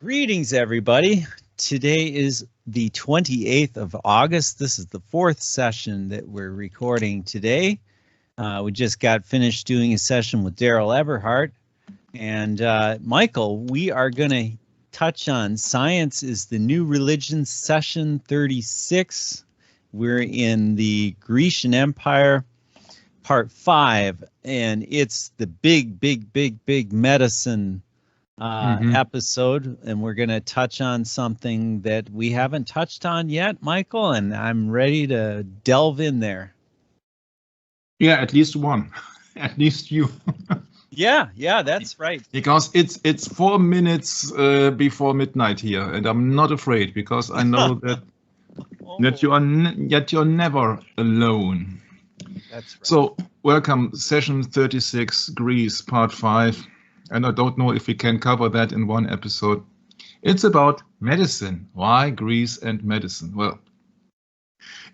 Greetings, everybody. Today is the 28th of August. This is the fourth session that we're recording today. We just got finished doing a session with Daryl Eberhardt. And Michael, we are going to touch on Science is the New Religion, session 36. We're in the Grecian Empire, part 5, and it's the big medicine episode, and we're going to touch on something that we haven't touched on yet, Michael, and I'm ready to delve in there. Yeah, at least one, at least you. yeah, that's right. Because it's 4 minutes before midnight here, and I'm not afraid because I know that you're never alone. That's right. So welcome, session 36, Greece, part 5. And I don't know if we can cover that in one episode. It's about medicine. Why Greece and medicine? Well,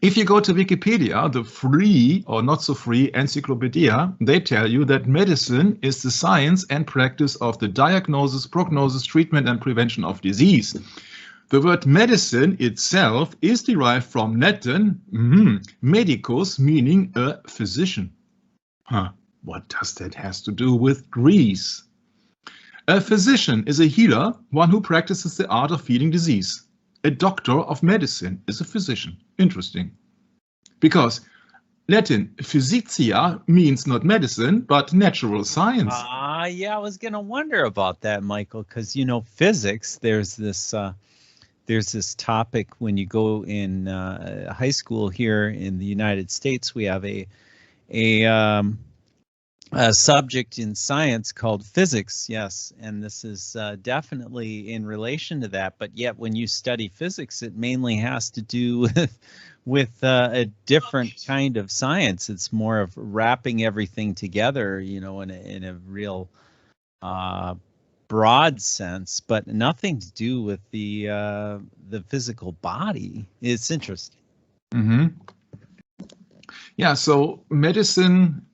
if you go to Wikipedia, the free or not so free encyclopedia, they tell you that medicine is the science and practice of the diagnosis, prognosis, treatment, and prevention of disease. The word medicine itself is derived from Latin medicus, meaning a physician. What does that have to do with Greece? A physician is a healer, one who practices the art of healing disease. A doctor of medicine is a physician. Interesting. Because Latin physicia means not medicine, but natural science. Yeah, I was going to wonder about that, Michael, because, you know, physics, there's this topic when you go in high school here in the United States. We have a subject in science called physics, yes, and this is definitely in relation to that, but yet when you study physics, it mainly has to do with a different kind of science. It's more of wrapping everything together, you know, in a real broad sense, but nothing to do with the physical body. It's interesting. Yeah, so medicine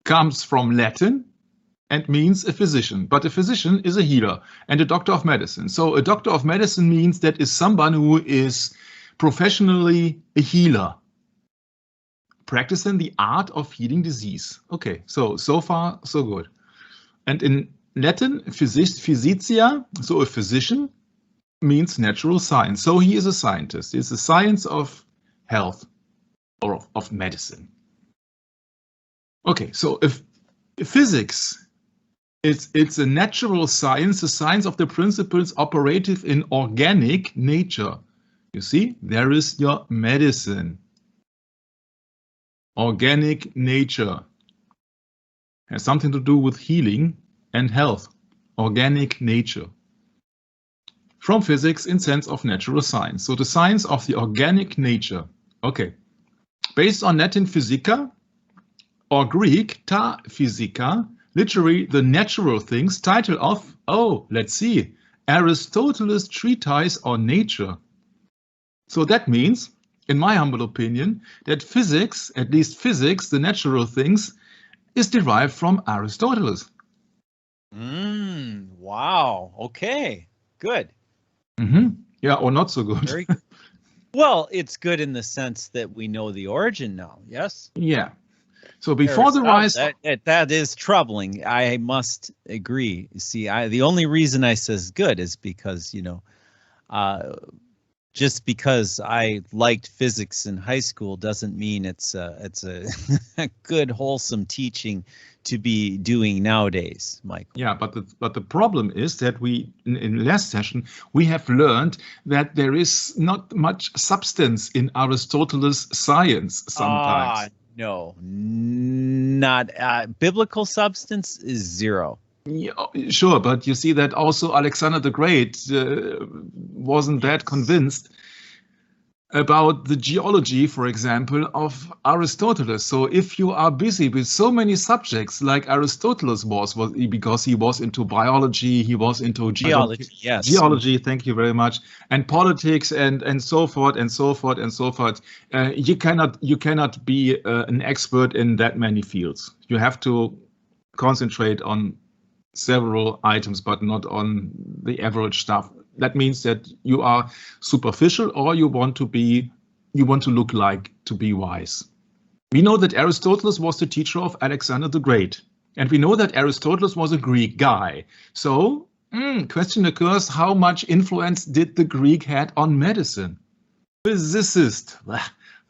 comes from Latin and means a physician, but a physician is a healer and a doctor of medicine. So a doctor of medicine means that is someone who is professionally a healer, practicing the art of healing disease. Okay, so far so good. And in Latin, physicia, so a physician, means natural science. So he is a scientist. It's the science of health or of medicine. Okay, so if physics, it's a natural science, a science of the principles operative in organic nature. You see, there is your medicine. Organic nature has something to do with healing and health. Organic nature. From physics in sense of natural science. So the science of the organic nature. Okay, based on Latin physica, or Greek, ta physica, literally the natural things, title of, let's see, Aristotle's treatise on nature. So that means, in my humble opinion, that physics, at least physics, the natural things, is derived from Aristotle. Wow. Okay. Good. Yeah, or not so good. Very good. Well, it's good in the sense that we know the origin now. Yes. Yeah. So before the rise, that is troubling. I must agree. See, the only reason I says good is because, you know, just because I liked physics in high school doesn't mean it's a good wholesome teaching to be doing nowadays, Michael. Yeah, but the problem is that we in last session we have learned that there is not much substance in Aristotle's science sometimes. No, not biblical substance is zero. Yeah, sure, but you see that also Alexander the Great wasn't that convinced about the geology, for example, of Aristotle. So if you are busy with so many subjects like Aristotle was because he was into biology, he was into geology, yes. Geology, thank you very much, and politics and so forth and so forth and so forth. You cannot be an expert in that many fields. You have to concentrate on several items, but not on the average stuff. That means that you are superficial, or you want to look like to be wise. We know that Aristotle was the teacher of Alexander the Great, and we know that Aristotle was a Greek guy. So, question occurs: how much influence did the Greek had on medicine? Physicist.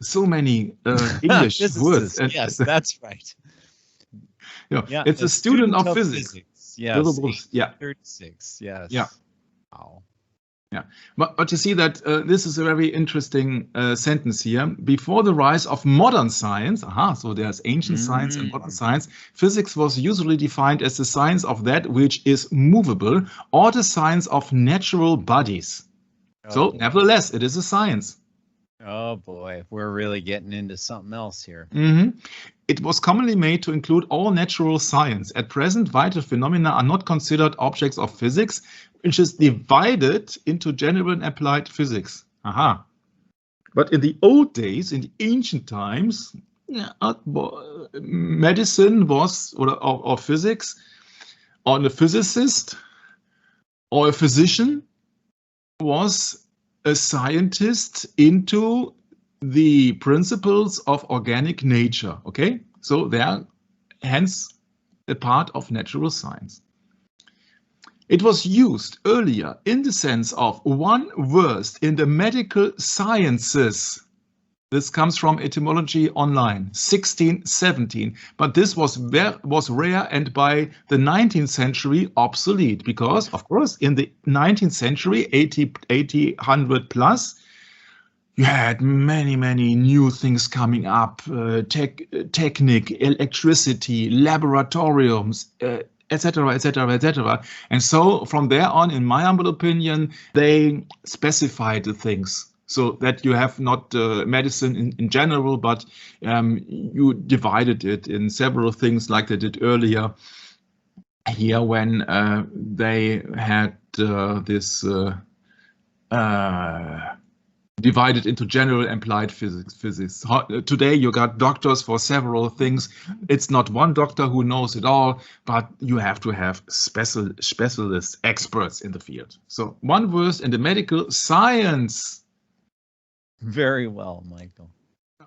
So many English words. Yes, that's right. Yeah, it's a student of physics. Yes, yeah. 36. Yes. Yeah. Wow. Yeah, but you see that this is a very interesting sentence here. Before the rise of modern science, so there's ancient science and modern science, physics was usually defined as the science of that which is movable, or the science of natural bodies. So, nevertheless, it is a science. Oh boy, we're really getting into something else here. It was commonly made to include all natural science. At present, vital phenomena are not considered objects of physics, which is divided into general and applied physics. But in the old days, in the ancient times, medicine was, or physics, or a physicist, or a physician was a scientist into the principles of organic nature. Okay, so they are hence a part of natural science. It was used earlier in the sense of one versed in the medical sciences. This comes from Etymology Online, 1617. But this was rare, and by the 19th century obsolete, because, of course, in the 19th century, 100 plus, you had many new things coming up, technique, electricity, laboratoriums, etc., etc., etc. And so from there on, in my humble opinion, they specified the things so that you have not medicine in general, but you divided it in several things like they did earlier here when they had this divided into general and applied physics. Today you got doctors for several things. It's not one doctor who knows it all, but you have to have specialists, experts in the field. So one verse in the medical science. Very well, Michael.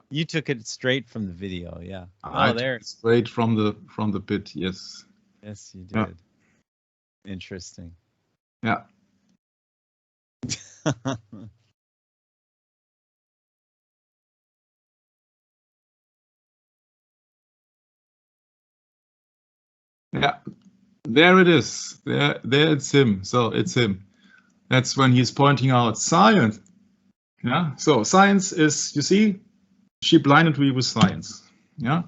You took it straight from the video, yeah. There. Straight from the pit, yes. Yes, you did. Yeah. Interesting. Yeah. Yeah, there it is. There it's him. So it's him. That's when he's pointing out science. Yeah. So science is, you see, she blinded me with science. Yeah.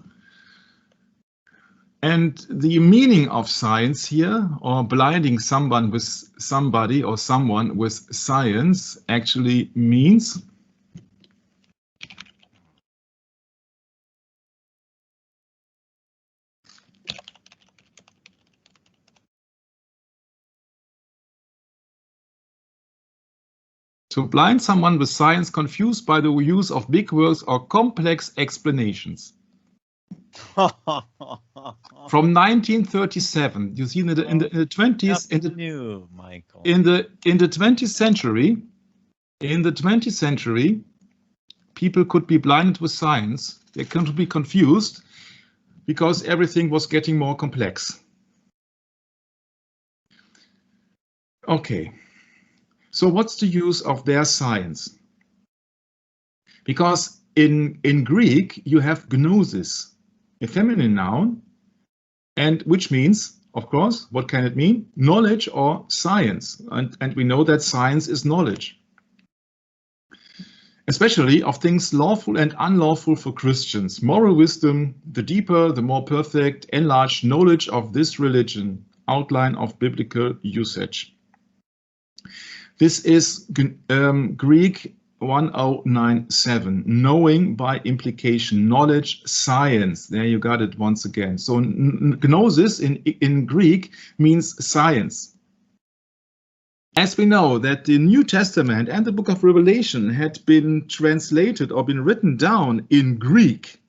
And the meaning of science here, or blinding someone with somebody or someone with science, actually means to blind someone with science confused by the use of big words or complex explanations. From 1937, you see in the 20s, in the 20th century, people could be blinded with science. They could be confused because everything was getting more complex. Okay. So what's the use of their science? Because in Greek, you have gnosis, a feminine noun, and which means, of course, what can it mean? Knowledge or science. And we know that science is knowledge, especially of things lawful and unlawful for Christians. Moral wisdom, the deeper, the more perfect, enlarged knowledge of this religion, outline of biblical usage. This is Greek 1097, knowing by implication, knowledge, science. There you got it once again. So gnosis in Greek means science. As we know that the New Testament and the book of Revelation had been translated or been written down in Greek,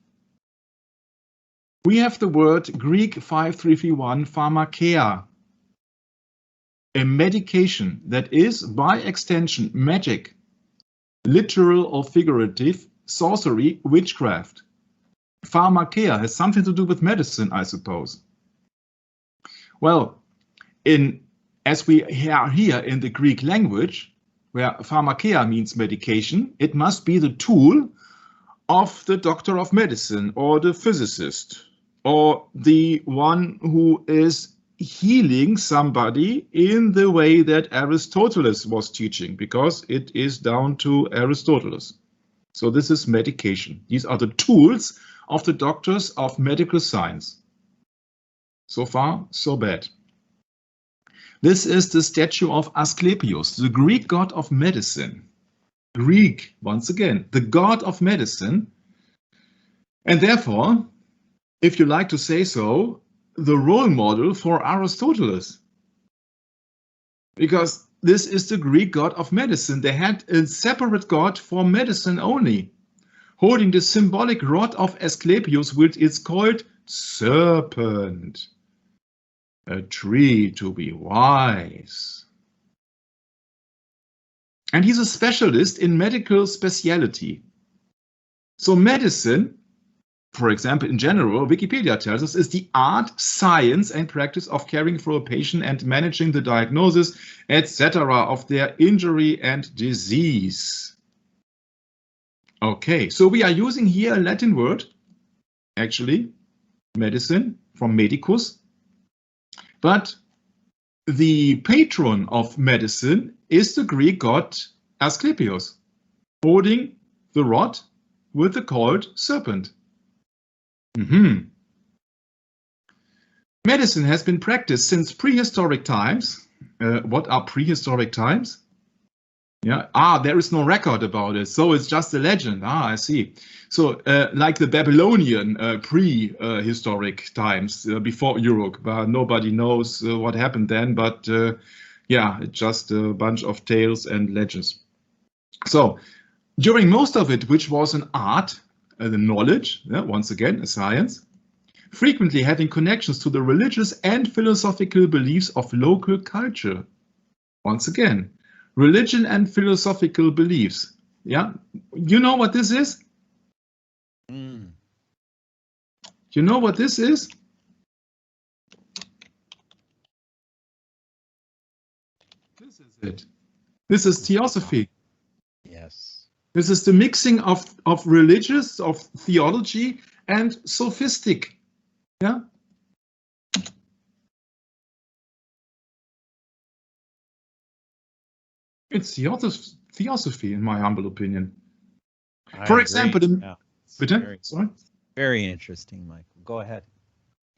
we have the word Greek 5331 pharmakeia. a medication that is, by extension, magic, literal or figurative, sorcery, witchcraft. Pharmakeia has something to do with medicine, I suppose. Well, as we are here in the Greek language, where pharmakeia means medication, it must be the tool of the doctor of medicine or the physicist or the one who is healing somebody in the way that Aristotle was teaching, because it is down to Aristotle. So this is medication. These are the tools of the doctors of medical science. So far, so bad. This is the statue of Aesculapios, the Greek god of medicine. Greek, once again, the god of medicine. And therefore, if you like to say so, the role model for Aristotle. Because this is the Greek god of medicine. They had a separate god for medicine only, holding the symbolic rod of Aesculapios, which is called serpent. A tree to be wise. And he's a specialist in medical speciality. So medicine, for example, in general, Wikipedia tells us, is the art, science, and practice of caring for a patient and managing the diagnosis, etc., of their injury and disease. Okay, so we are using here a Latin word, actually, medicine, from medicus. But the patron of medicine is the Greek god Aesculapios, holding the rod with the coiled serpent. Medicine has been practiced since prehistoric times. What are prehistoric times? Yeah. There is no record about it, so it's just a legend. I see. So like the Babylonian prehistoric times before Europe, but nobody knows what happened then. But yeah, it's just a bunch of tales and legends. So during most of it, which was an art, the knowledge, once again, a science, frequently having connections to the religious and philosophical beliefs of local culture. Once again, religion and philosophical beliefs. Yeah, you know what this is? You know what this is? This is it. This is theosophy. Yes. This is the mixing of religious, of theology, and sophistic. Yeah. It's theosophy, in my humble opinion. For example, very interesting, Michael. Go ahead.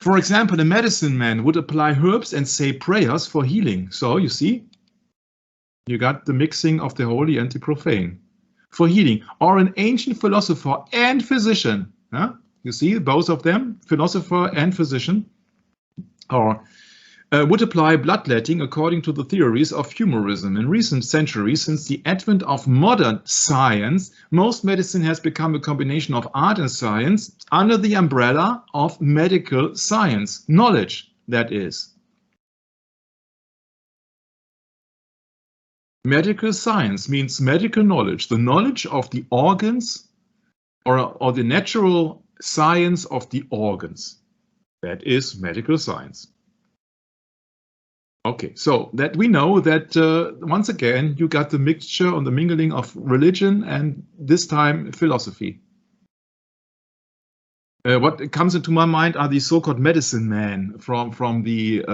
For example, a medicine man would apply herbs and say prayers for healing. So you see, you got the mixing of the holy and the profane for healing. Or an ancient philosopher and physician. You see, both of them, philosopher and physician, or would apply bloodletting according to the theories of humorism. In recent centuries, since the advent of modern science, most medicine has become a combination of art and science under the umbrella of medical science, knowledge, that is. Medical science means medical knowledge, the knowledge of the organs or the natural science of the organs. That is medical science. Okay, so that we know that once again, you got the mixture and the mingling of religion and this time philosophy. What comes into my mind are the so-called medicine men from the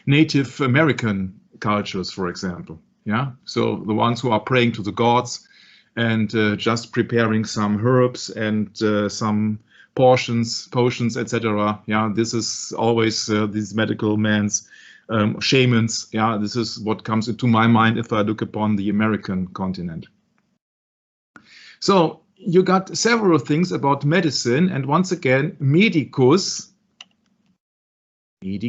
Native American cultures, for example. Yeah, so the ones who are praying to the gods and just preparing some herbs and some potions, etc. Yeah, this is always these medical men's shamans. Yeah, this is what comes into my mind if I look upon the American continent. So you got several things about medicine, and once again, medicus. I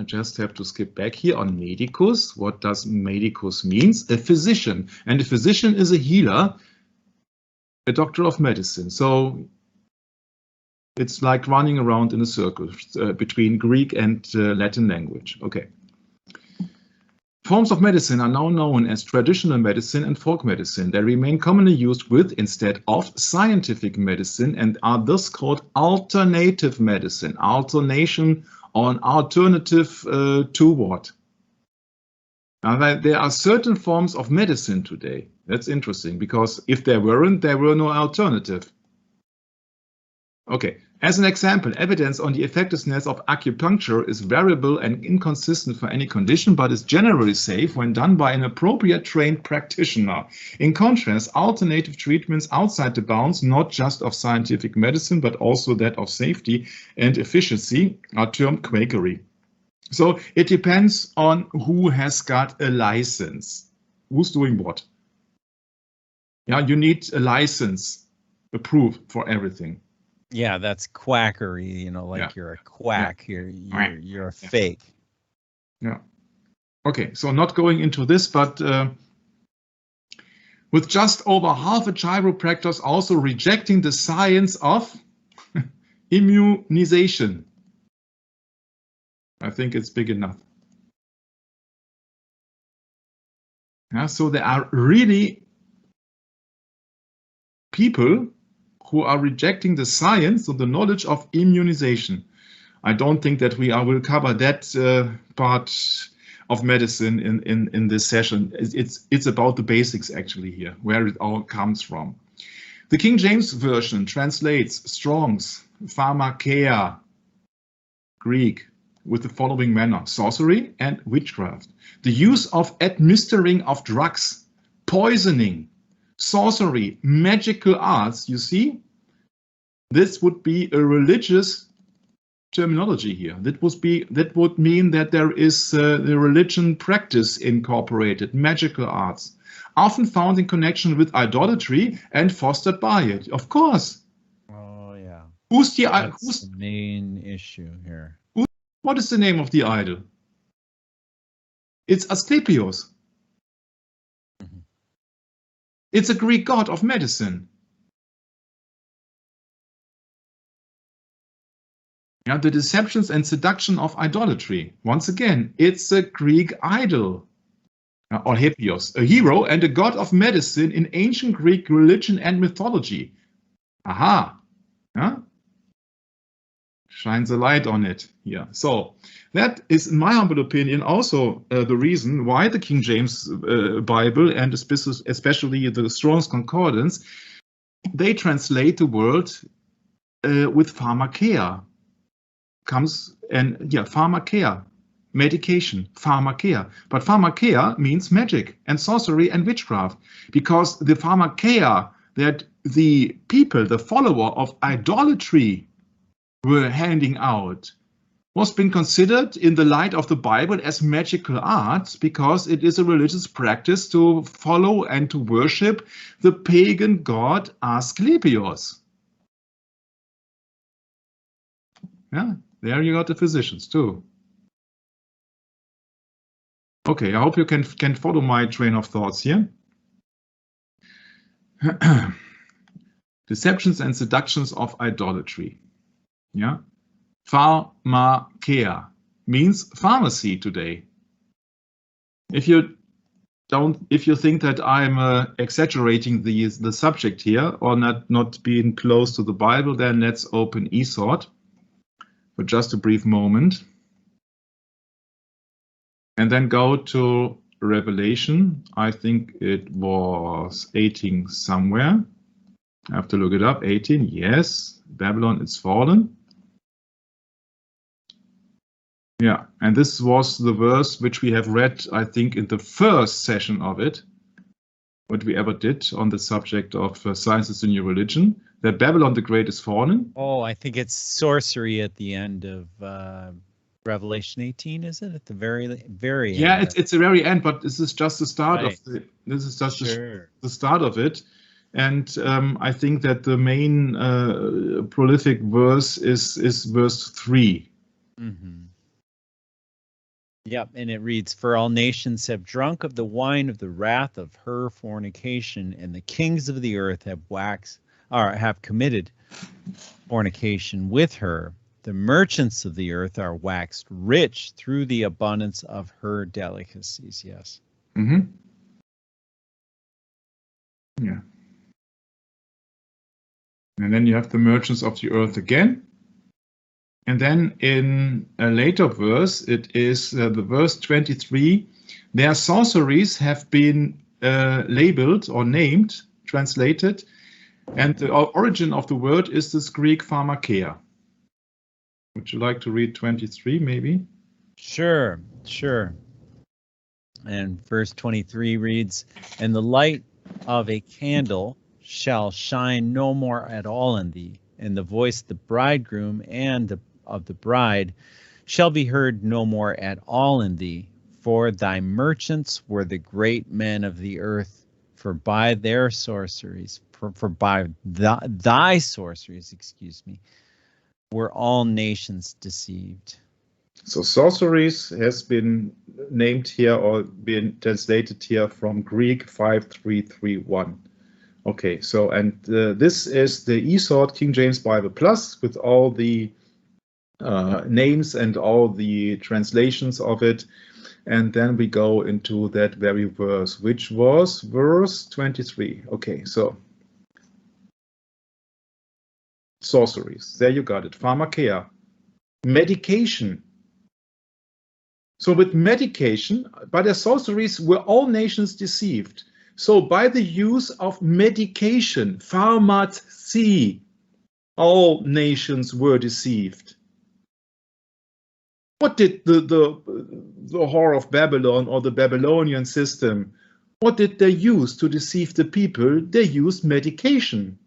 just have to skip back here on medicus. What does medicus means? A physician, and a physician is a healer, a doctor of medicine. So It's like running around in a circle between Greek and Latin language. Okay. Forms of medicine are now known as traditional medicine and folk medicine. They remain commonly used with instead of scientific medicine and are thus called alternative medicine. Alternation or an alternative to what? Now, there are certain forms of medicine today. That's interesting because if there weren't, there were no alternative. Okay, as an example, evidence on the effectiveness of acupuncture is variable and inconsistent for any condition, but is generally safe when done by an appropriate trained practitioner. In contrast, alternative treatments outside the bounds, not just of scientific medicine, but also that of safety and efficiency, are termed quackery. So it depends on who has got a license. Who's doing what? Yeah, you need a license, a proof for everything. Yeah, that's quackery, you know, like you're a quack, you're a fake. Yeah. Okay, so not going into this, but with just over half of chiropractors also rejecting the science of immunization. I think it's big enough. Yeah, so there are really people who are rejecting the science or the knowledge of immunization. I don't think that we will cover that part of medicine in this session. It's about the basics actually here, where it all comes from. The King James Version translates Strong's pharmakeia, Greek, with the following manner: sorcery and witchcraft. The use of administering of drugs, poisoning, sorcery, magical arts, you see, this would be a religious terminology here. That would mean that there is the religion practice incorporated, magical arts, often found in connection with idolatry and fostered by it. Of course. Oh yeah. Who's the main issue here? What is the name of the idol? It's Aesculapios. Mm-hmm. It's a Greek god of medicine. Yeah, the deceptions and seduction of idolatry. Once again, it's a Greek idol, or Hepios, a hero and a god of medicine in ancient Greek religion and mythology. Aha. Yeah? Shines a light on it here. So that is, in my humble opinion, also the reason why the King James Bible and especially the Strong's Concordance, they translate the word with pharmakeia. Comes and pharmakeia, medication, pharmakeia. But pharmakeia means magic and sorcery and witchcraft, because the pharmakeia that the people, the follower of idolatry, were handing out was been considered in the light of the Bible as magical arts, because it is a religious practice to follow and to worship the pagan god Aesculapios. Yeah, there you got the physicians too. Okay, I hope you can follow my train of thoughts here. Deceptions and seductions of idolatry. Yeah, pharmakeia means pharmacy today. If you think that I'm exaggerating the subject here or not being close to the Bible, then let's open eSword for just a brief moment, and then go to Revelation. I think it was 18 somewhere. I have to look it up. 18, yes. Babylon is fallen. Yeah, and this was the verse which we have read, I think, in the first session of it, what we ever did on the subject of science is the new religion, that Babylon the Great is fallen. Oh, I think it's sorcery at the end of Revelation 18, is it? At the very end? Yeah, it's the very end, but this is just the start of the. This is just the start of it, and I think that the main prolific verse is verse 3. Mm-hmm. Yep, and it reads, "For all nations have drunk of the wine of the wrath of her fornication, and the kings of the earth have committed fornication with her. The merchants of the earth are waxed rich through the abundance of her delicacies. Yes. Mm-hmm. Yeah. And then you have the merchants of the earth again. And then in a later verse, it is the verse 23, their sorceries have been labeled or named, translated, and the origin of the word is this Greek pharmakeia. Would you like to read 23 maybe? Sure. And verse 23 reads, and the light of a candle shall shine no more at all in thee, and the voice of the bridegroom and of the bride shall be heard no more at all in thee, for thy merchants were the great men of the earth, for by their sorceries, for by thy sorceries, were all nations deceived. So sorceries has been named here or been translated here from Greek 5331. Okay, so and this is the eSword King James Bible Plus with all the names and all the translations of it. And then we go into that very verse, which was verse 23. Okay, so sorceries, there you got it. Pharmakeia, medication. So with medication, by their sorceries were all nations deceived. So by the use of medication, pharmacy, all nations were deceived. What did the whore of Babylon or the Babylonian system, what did they use to deceive the people? They used medication.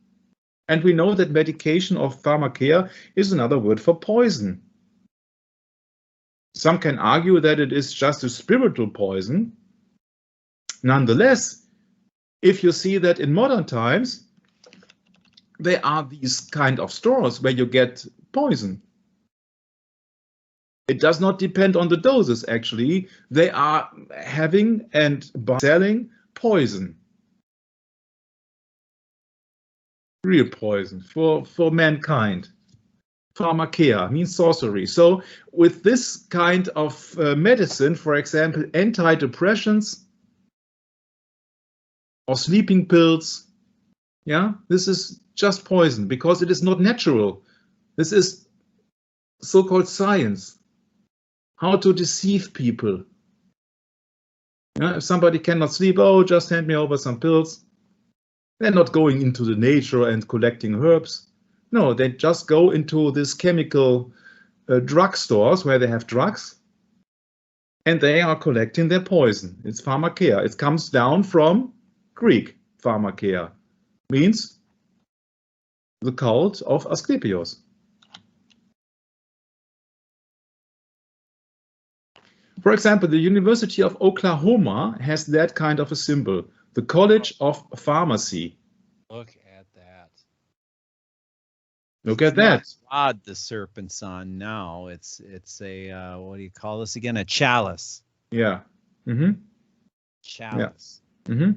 And we know that medication or pharmakeia is another word for poison. Some can argue that it is just a spiritual poison. Nonetheless, if you see that in modern times, there are these kind of stores where you get poison. It does not depend on the doses, actually. They are having and selling poison. Real poison for mankind. Pharmakeia means sorcery. So with this kind of medicine, for example, antidepressants or sleeping pills, yeah, this is just poison because it is not natural. This is so-called science. How to deceive people. Yeah, if somebody cannot sleep, oh, just hand me over some pills. They're not going into the nature and collecting herbs. No, they just go into these chemical drug stores where they have drugs and they are collecting their poison. It's pharmakeia. It comes down from Greek pharmakeia, means the cult of Aesculapios. For example, the University of Oklahoma has that kind of a symbol, the College of Pharmacy. Look at that. Look at that. Rod the serpent's on now. It's a what do you call this again? A chalice. Yeah. Mm-hmm. Chalice. Yeah. Mm-hmm.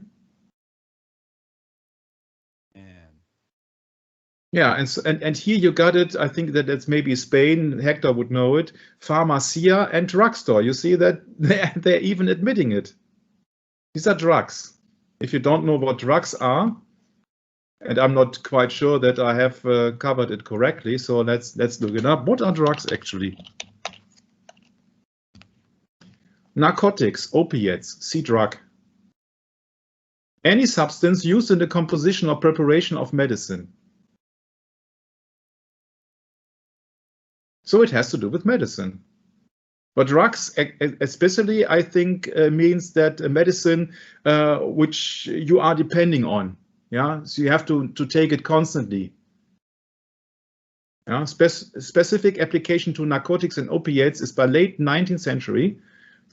Yeah, and here you got it. I think that it's maybe Spain. Hector would know it. Pharmacia and drugstore. You see that they're even admitting it. These are drugs. If you don't know what drugs are, and I'm not quite sure that I have covered it correctly, so let's look it up. What are drugs actually? Narcotics, opiates, see drug. Any substance used in the composition or preparation of medicine. So it has to do with medicine. But drugs, especially, I think, means that a medicine which you are depending on. Yeah, so you have to take it constantly. Yeah? Specific application to narcotics and opiates is by late 19th century.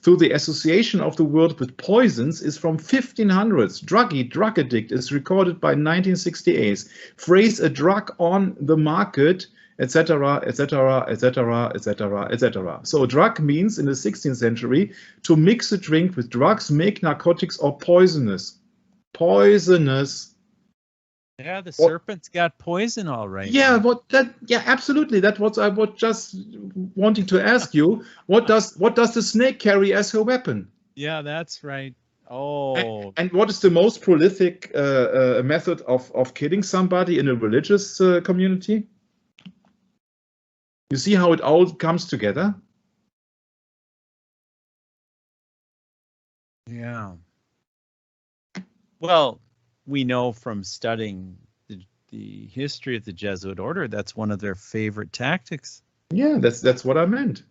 Through the association of the word with poisons is from 1500s. Drug addict is recorded by 1968. Phrase a drug on the market, etc., etc., etc., etc., etc. So drug means in the 16th century to mix a drink with drugs, make narcotics or poisonous. Poisonous. Yeah, the serpent's got poison, all right. Yeah, yeah, absolutely. That's what I was just wanting to ask you. What does the snake carry as her weapon? Yeah, that's right. Oh. And what is the most prolific method of killing somebody in a religious community? You see how it all comes together? Yeah. Well, we know from studying the history of the Jesuit order, that's one of their favorite tactics. Yeah, that's what I meant.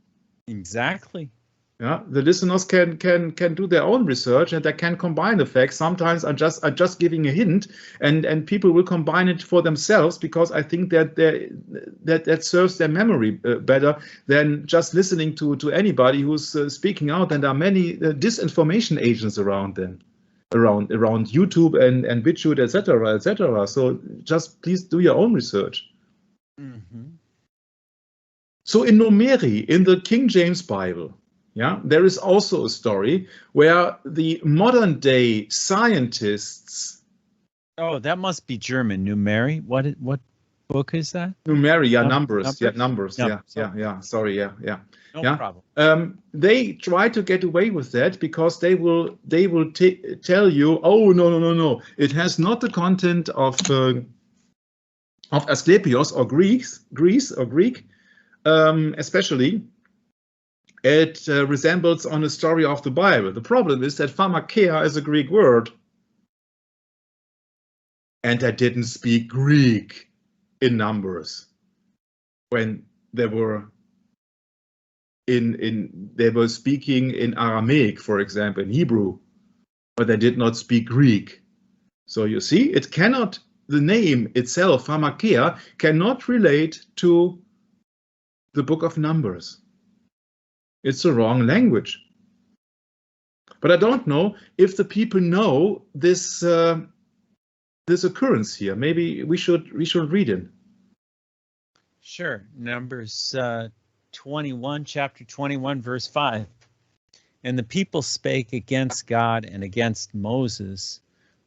Exactly. Yeah, the listeners can do their own research, and they can combine the facts. Sometimes I'm just giving a hint, and people will combine it for themselves, because I think that serves their memory better than just listening to anybody who's speaking out. And there are many disinformation agents around them, around YouTube and BitChute, etc., etc. So just please do your own research. Mm-hmm. So in Numeri, in the King James Bible, yeah, there is also a story where the modern day scientists. Oh, that must be German. Numeri. What book is that? Numeri, yeah, numbers. Yeah, numbers. No, Yeah. Sorry, yeah. No problem. They try to get away with that because they will tell you, oh no, it has not the content of Aesculapios or Greece or Greek, especially. It resembles on a story of the Bible. The problem is that pharmakeia is a Greek word, and they didn't speak Greek in Numbers when they were they were speaking in Aramaic, for example, in Hebrew, but they did not speak Greek. So you see, it cannot, the name itself, pharmakeia, cannot relate to the book of Numbers. It's the wrong language. But I don't know if the people know this this occurrence here. Maybe we should read it. Sure. Numbers 21, chapter 21, verse 5. And the people spake against God and against Moses,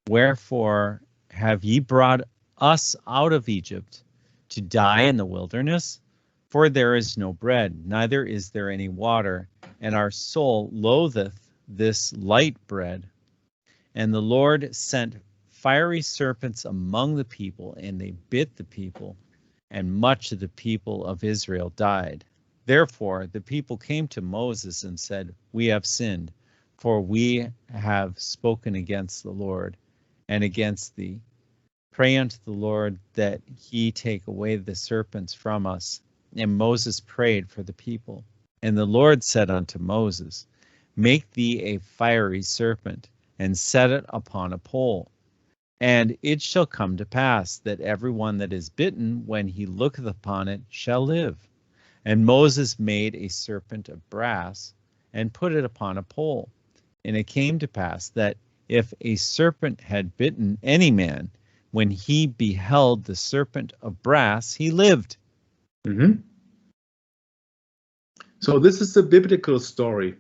wherefore have ye brought us out of Egypt to die in the wilderness? For there is no bread, neither is there any water, and our soul loatheth this light bread. And the Lord sent fiery serpents among the people, and they bit the people, and much of the people of Israel died. Therefore the people came to Moses and said, We have sinned, for we have spoken against the Lord and against thee. Pray unto the Lord that he take away the serpents from us. And Moses prayed for the people. And the Lord said unto Moses, Make thee a fiery serpent, and set it upon a pole. And it shall come to pass that every one that is bitten, when he looketh upon it, shall live. And Moses made a serpent of brass, and put it upon a pole. And it came to pass that if a serpent had bitten any man, when he beheld the serpent of brass, he lived. Mm-hmm. So this is the biblical story.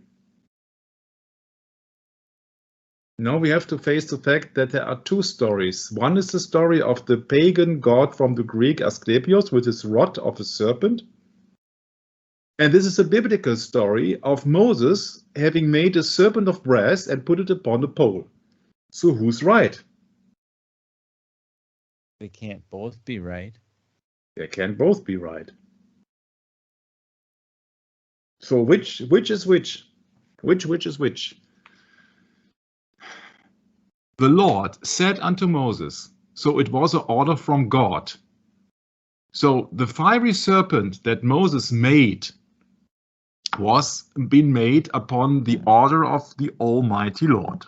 Now we have to face the fact that there are two stories. One is the story of the pagan god from the Greek Aesculapios with his rod of a serpent. And this is a biblical story of Moses having made a serpent of brass and put it upon a pole. So who's right? They can't both be right. They can both be right. So which is which? Which is which? The Lord said unto Moses, so it was an order from God. So the fiery serpent that Moses made was been made upon the order of the Almighty Lord.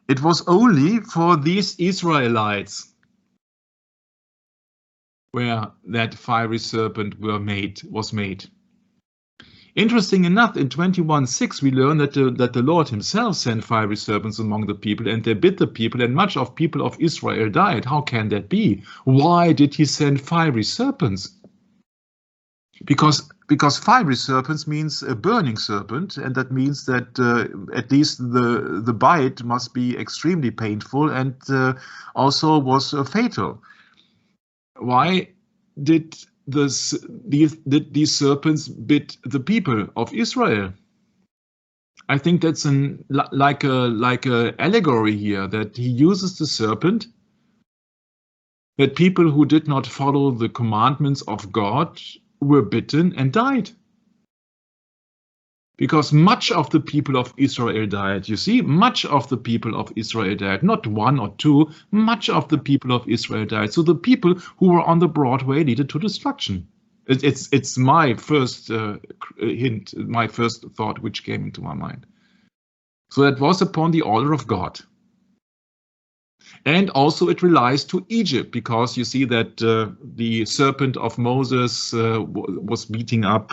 It was only for these Israelites where that fiery serpent was made. Interesting enough, in 21:6 we learn that the Lord himself sent fiery serpents among the people, and they bit the people, and much of people of Israel died. How can that be? Why did he send fiery serpents? Because because fiery serpents means a burning serpent, and that means that at least the bite must be extremely painful and also was fatal. Why did these serpents bit the people of Israel? I think that's like a allegory here, that he uses the serpent, that people who did not follow the commandments of God were bitten and died. Because much of the people of Israel died. You see, much of the people of Israel died, not one or two, much of the people of Israel died. So the people who were on the broad way leaded to destruction. It's my first hint, my first thought which came into my mind. So that was upon the order of God. And also it relies to Egypt, because you see that the serpent of Moses was beating up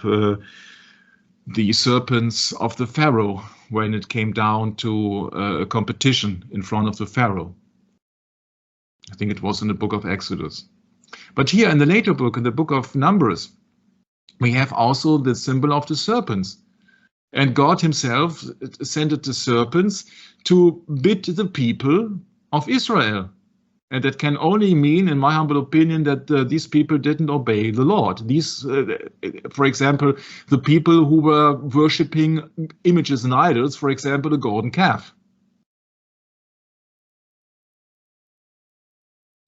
the serpents of the Pharaoh when it came down to a competition in front of the Pharaoh. I think it was in the book of Exodus. But here in the later book, in the book of Numbers, we have also the symbol of the serpents. And God himself sent the serpents to bit the people of Israel. And that can only mean, in my humble opinion, that these people didn't obey the Lord. These, for example, the people who were worshipping images and idols, for example, the golden calf.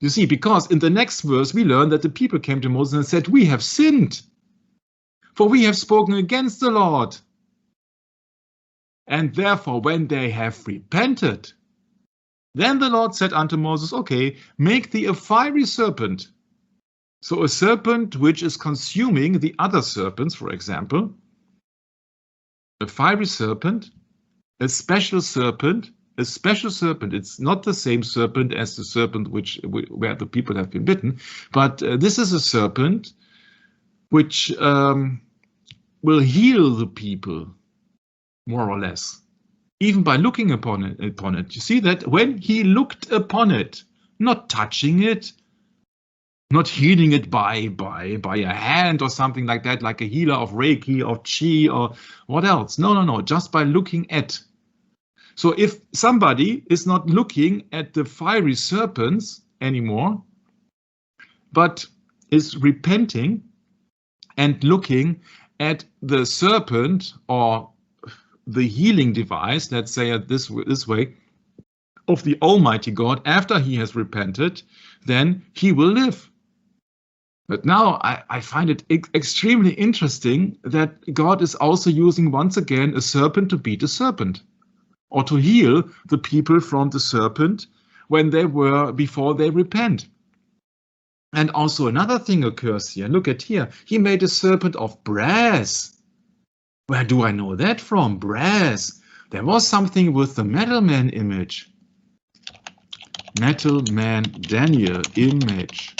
You see, because in the next verse we learn that the people came to Moses and said, "We have sinned, for we have spoken against the Lord." And therefore, when they have repented, then the Lord said unto Moses, "Okay, make thee a fiery serpent." So a serpent which is consuming the other serpents, for example. A fiery serpent, a special serpent, a special serpent. It's not the same serpent as the serpent where the people have been bitten, but this is a serpent which will heal the people, more or less. Even by looking upon it. You see that when he looked upon it, not touching it, not healing it by a hand or something like that, like a healer of Reiki or Chi or what else. No, just by looking at. So if somebody is not looking at the fiery serpents anymore, but is repenting and looking at the serpent or the healing device, let's say it this way, of the Almighty God after he has repented, then he will live. But now I find it extremely interesting that God is also using once again a serpent to beat a serpent, or to heal the people from the serpent when they were, before they repent. And also another thing occurs here. Look at here. He made a serpent of brass. Where do I know that from? Brass. There was something with the Metal Man image. Metal Man Daniel image.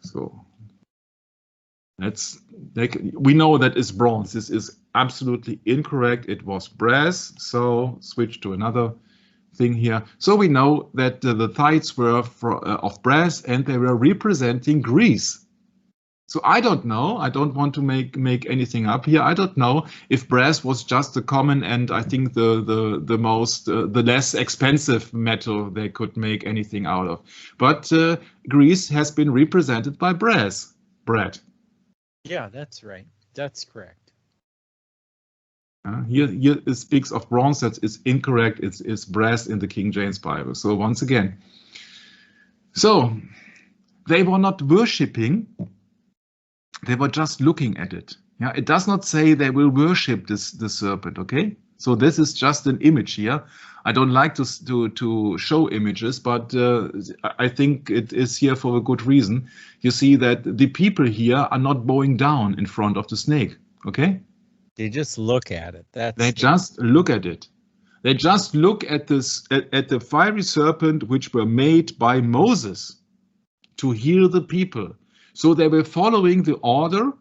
So we know that is bronze. This is absolutely incorrect. It was brass. So switch to another thing here. So we know that the thighs were of brass and they were representing Greece. So I don't know. I don't want to make anything up here. I don't know if brass was just the common and I think the less expensive metal they could make anything out of. But Greece has been represented by brass. Brad. Yeah, that's right. That's correct. Here it speaks of bronze. That is incorrect. It's brass in the King James Bible. So once again, so they were not worshipping. They were just looking at it. Yeah, it does not say they will worship the serpent. Okay, so this is just an image here. I don't like to show images, but I think it is here for a good reason. You see that the people here are not bowing down in front of the snake. Okay, they just look at it. They just look at it. They just look at this at the fiery serpent which were made by Moses to heal the people. So they were following the order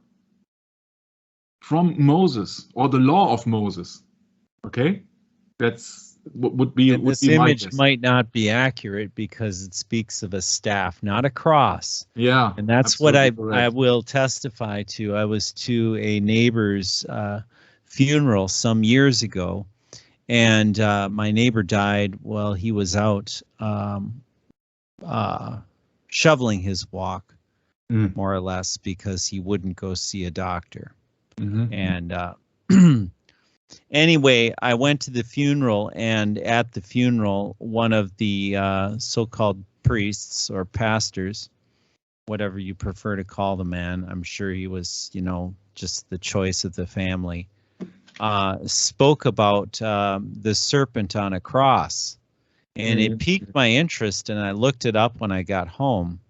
from Moses, or the law of Moses. Okay, that's would be And this my image guess. might not be accurate because it speaks of a staff, not a cross. Yeah, And that's what I correct. will testify to. I was to a neighbor's funeral some years ago, and my neighbor died while he was out shoveling his walk, more or less, because he wouldn't go see a doctor. And anyway, I went to the funeral, and at the funeral, one of the so-called priests or pastors, whatever you prefer to call the man, I'm sure he was, just the choice of the family, spoke about the serpent on a cross. And it piqued my interest, and I looked it up when I got home.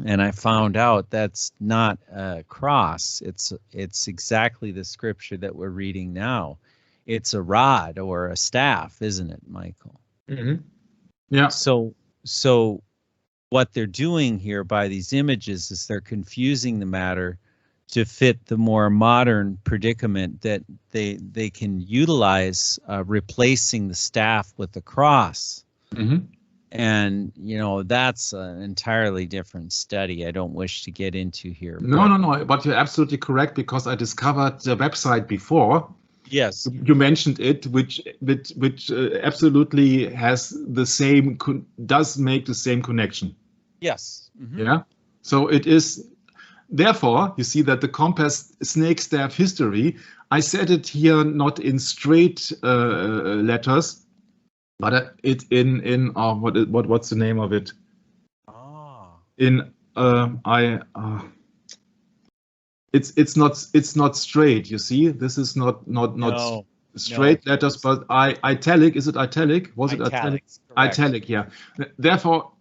And I found out that's not a cross. It's exactly the scripture that we're reading now. It's a rod or a staff, isn't it, Michael? Yeah. So what they're doing here by these images is they're confusing the matter to fit the more modern predicament that they can utilize, replacing the staff with the cross. And, that's an entirely different study I don't wish to get into here. No, but you're absolutely correct, because I discovered the website before. Yes. You mentioned it, which absolutely has the same, does make the same connection. Yes. Yeah. So it is, therefore, you see that the compass snake staff history, I said it here not in straight letters, but it in what's the name of it? It's not straight. You see, this is not straight letters, but italic. Is it italic? Was it italic? Italic, yeah. Therefore,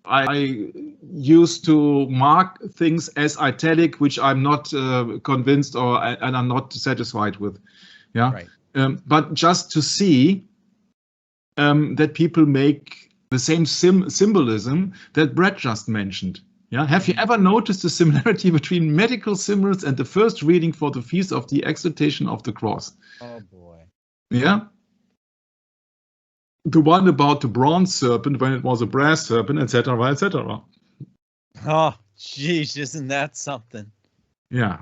I used to mark things as italic, which I'm not convinced and I'm not satisfied with. Yeah. Right. But just to see that people make the same symbolism that Brett just mentioned. Yeah. Have you ever noticed the similarity between medical symbols and the first reading for the Feast of the Exaltation of the Cross? Oh boy. Yeah. The one about the bronze serpent when it was a brass serpent, etc., etc. Oh, geez, isn't that something? Yeah.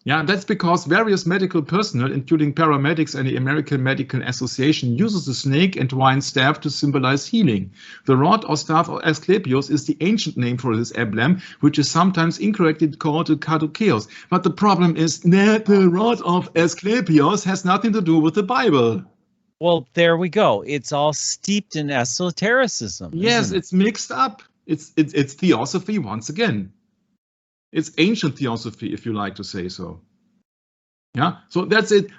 Yeah, that's because various medical personnel, including paramedics and the American Medical Association, uses the snake and wine staff to symbolize healing. The rod or staff of Aesculapios is the ancient name for this emblem, which is sometimes incorrectly called the caduceus. But the problem is that the rod of Aesculapios has nothing to do with the Bible. Well, there we go. It's all steeped in esotericism. Yes, it's mixed up. It's theosophy once again. It's ancient theosophy, if you like to say so. Yeah, so that's it.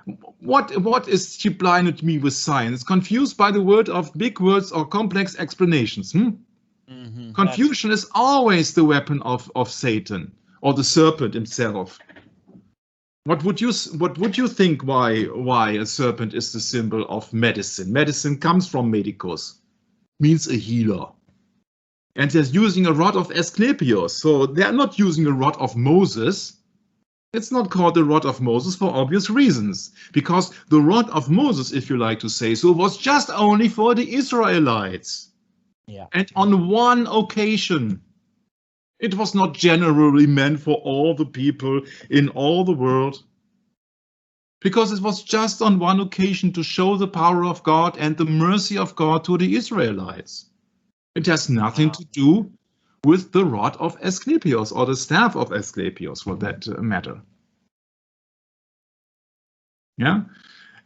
What is she blinded me with science? Confused by the word of big words or complex explanations. Confusion is always the weapon of Satan or the serpent himself. What would you think why a serpent is the symbol of medicine? Medicine comes from medicus, means a healer. And they're using a rod of Aesculapios, so they're not using a rod of Moses. It's not called the rod of Moses for obvious reasons, because the rod of Moses, if you like to say so, was just only for the Israelites. Yeah. And on one occasion. It was not generally meant for all the people in all the world, because it was just on one occasion to show the power of God and the mercy of God to the Israelites. It has nothing to do with the rod of Aesculapios or the staff of Aesculapios, for that matter. Yeah.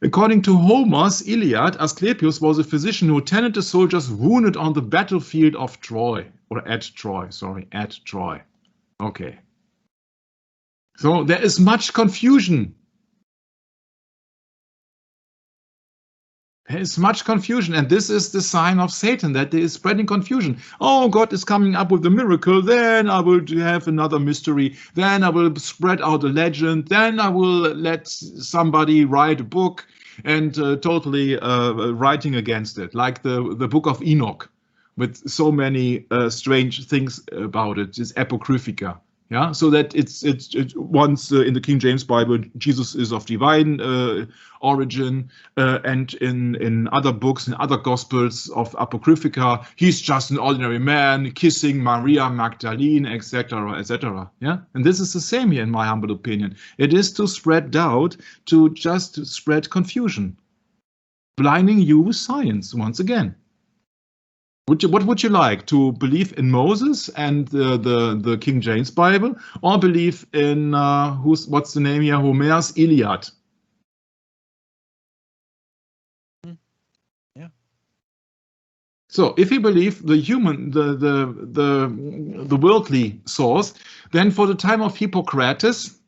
According to Homer's Iliad, Aesculapios was a physician who tended the soldiers wounded on the battlefield of Troy, or at Troy, sorry, at Troy. Okay. So there is much confusion. There is much confusion, and this is the sign of Satan, that there is spreading confusion. Oh, God is coming up with a miracle, then I will have another mystery, then I will spread out a legend, then I will let somebody write a book and totally writing against it, like the book of Enoch, with so many strange things about it, is Apocryphica. Yeah, so that it's once in the King James Bible, Jesus is of divine origin, and in other books, in other Gospels of Apocrypha, he's just an ordinary man kissing Maria Magdalene, etc., etc. Yeah, and this is the same here, in my humble opinion. It is to spread doubt, to just spread confusion, blinding you with science once again. What would you like, to believe in Moses and the King James Bible, or believe in what's the name here, Homer's Iliad? Yeah. So if you believe the human, the worldly source, then for the time of Hippocrates,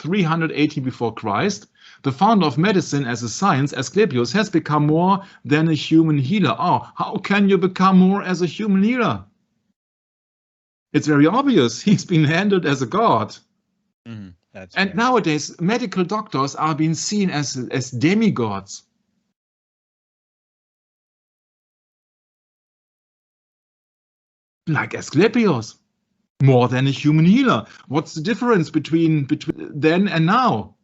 380 before Christ, the founder of medicine as a science, Aesculapios, has become more than a human healer. Oh, how can you become more as a human healer? It's very obvious. He's been handled as a god. And fair. Nowadays, medical doctors are being seen as demigods. Like Aesculapios, more than a human healer. What's the difference between then and now?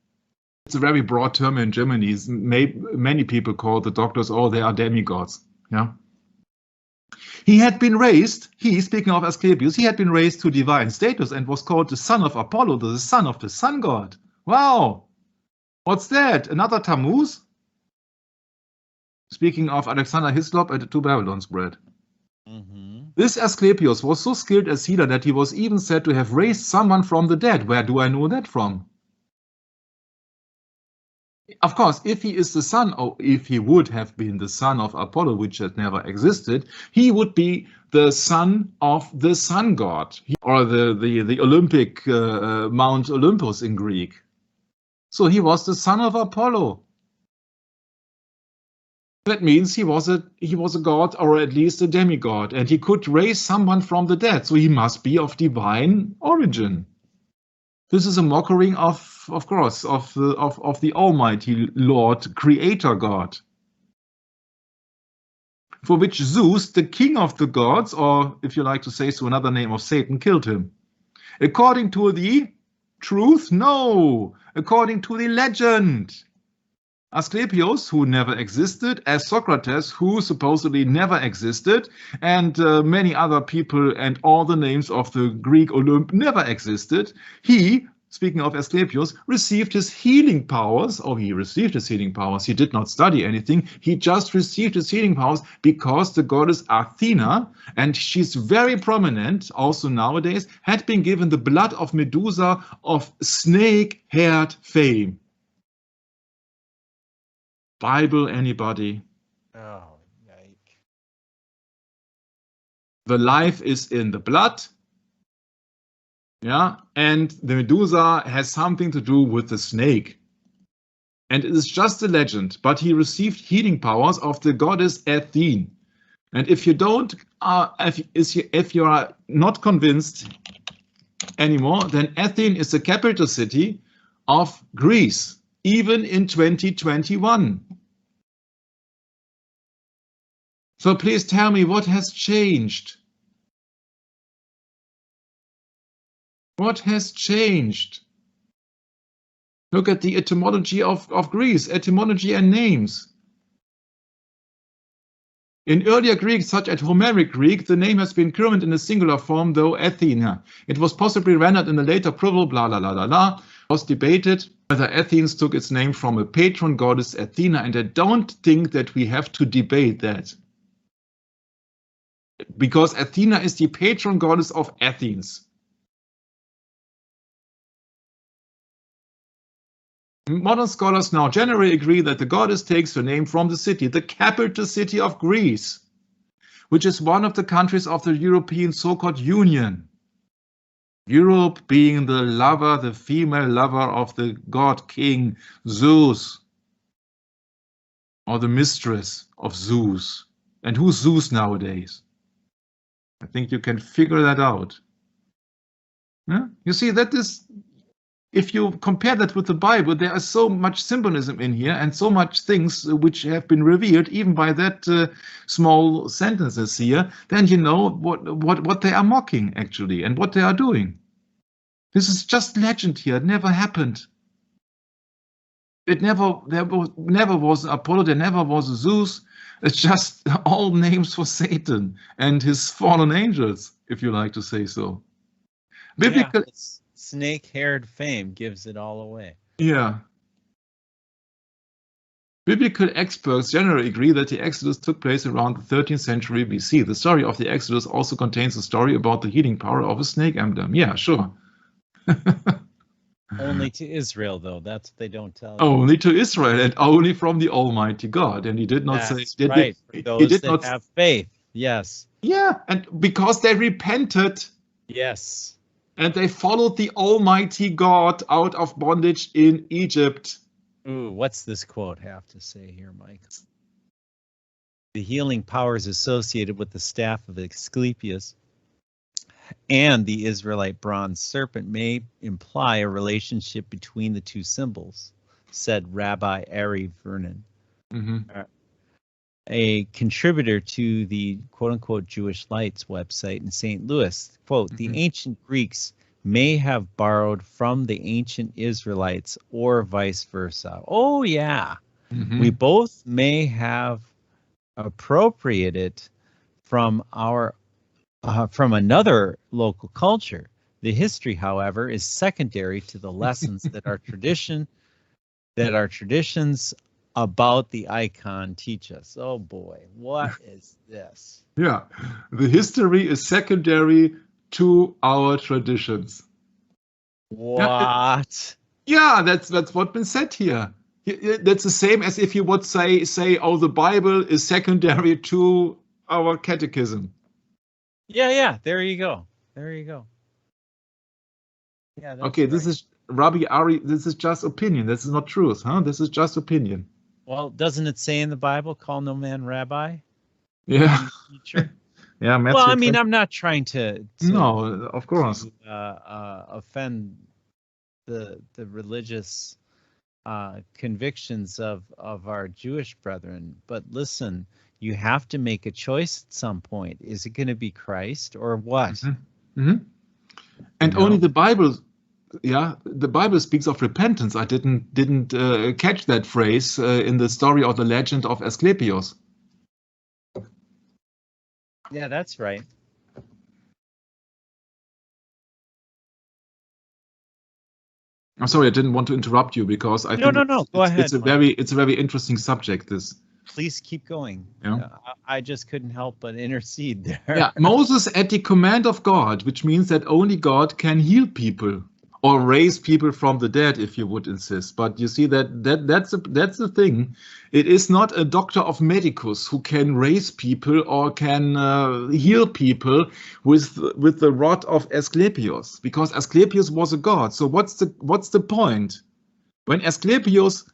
It's a very broad term in Germany. Many people call the doctors, oh, they are demigods. Yeah. He had been raised, speaking of Aesculapios, he had been raised to divine status and was called the son of Apollo, the son of the sun god. Wow. What's that? Another Tammuz? Speaking of Alexander Hislop and the two Babylons bread. This Aesculapios was so skilled as healer that he was even said to have raised someone from the dead. Where do I know that from? Of course, if he is the son, or if he would have been the son of Apollo, which had never existed, he would be the son of the sun god, or the Olympic Mount Olympus in Greek. So he was the son of Apollo. That means he was a god, or at least a demigod, and he could raise someone from the dead. So he must be of divine origin. This is a mockery of course, of the Almighty Lord, Creator God, for which Zeus, the king of the gods, or if you like to say so, another name of Satan, killed him. According to the truth? No. According to the legend. Aesculapios, who never existed, as Socrates, who supposedly never existed, and many other people and all the names of the Greek Olymp never existed, he, speaking of Aesculapios, received his healing powers. Oh, he received his healing powers. He did not study anything. He just received his healing powers because the goddess Athena, and she's very prominent also nowadays, had been given the blood of Medusa of snake-haired fame. Bible, anybody? Oh, yike. The life is in the blood. Yeah, and the Medusa has something to do with the snake. And it is just a legend, but he received healing powers of the goddess Athene. And if you don't, if you are not convinced anymore, then Athene is the capital city of Greece, even in 2021. So please tell me, what has changed? What has changed? Look at the etymology of Greece, etymology and names. In earlier Greek, such as Homeric Greek, the name has been current in a singular form, though Athena. It was possibly rendered in a later plural, blah, blah, blah, blah, blah. It was debated whether Athens took its name from a patron goddess Athena, and I don't think that we have to debate that. Because Athena is the patron goddess of Athens. Modern scholars now generally agree that the goddess takes her name from the city, the capital city of Greece, which is one of the countries of the European so-called Union. Europe being the lover, the female lover of the god king Zeus, or the mistress of Zeus. And who's Zeus nowadays? I think you can figure that out. Yeah? You see, that is, if you compare that with the Bible, there is so much symbolism in here and so much things which have been revealed even by that small sentences here, then you know what they are mocking actually and what they are doing. This is just legend here. It never happened. There never was an Apollo. There never was a Zeus. It's just all names for Satan and his fallen angels, if you like to say so. Biblical, yeah, snake-haired fame gives it all away. Yeah. Biblical experts generally agree that the Exodus took place around the 13th century BC. The story of the Exodus also contains a story about the healing power of a snake emblem. Yeah, sure. Only to Israel, though. That's what they don't tell you. Only to Israel and only from the Almighty God. And he did not say. Right. For those that have faith. Yes. Yeah, and because they repented. Yes. And they followed the Almighty God out of bondage in Egypt. Ooh, what's this quote have to say here, Mike? The healing powers associated with the staff of Aesculapios and the Israelite bronze serpent may imply a relationship between the two symbols, said Rabbi Ari Vernon, a contributor to the quote-unquote Jewish Lights website in St. Louis. Quote, the ancient Greeks may have borrowed from the ancient Israelites or vice versa. Oh, yeah. We both may have appropriated from from another local culture. The history, however, is secondary to the lessons that our traditions about the icon teach us. Oh boy, what is this? Yeah, the history is secondary to our traditions. What? Yeah, that's what's been said here. That's the same as if you would say, oh, the Bible is secondary to our catechism. Yeah, there you go. Yeah. Okay, this is Rabbi Ari. This is just opinion. This is not truth, huh? This is just opinion. Well, doesn't it say in the Bible, call no man rabbi? Yeah. Teacher? Yeah. Well, I mean, I'm not trying to no, of course, offend the religious convictions of our Jewish brethren, but listen, you have to make a choice at some point. Is it going to be Christ or what? And only the Bible, the Bible speaks of repentance. I didn't catch that phrase in the story or the legend of Aesculapios. Yeah, that's right. I'm sorry, I didn't want to interrupt you because I think no. Go ahead. It's a very interesting subject. This. Please keep going. Yeah. I just couldn't help but intercede there. Yeah, Moses at the command of God, which means that only God can heal people or raise people from the dead, if you would insist. But you see that's the thing. It is not a doctor of medicus who can raise people or can heal people with the rod of Aesculapios, because Aesculapios was a god. So what's the point when Aesculapios?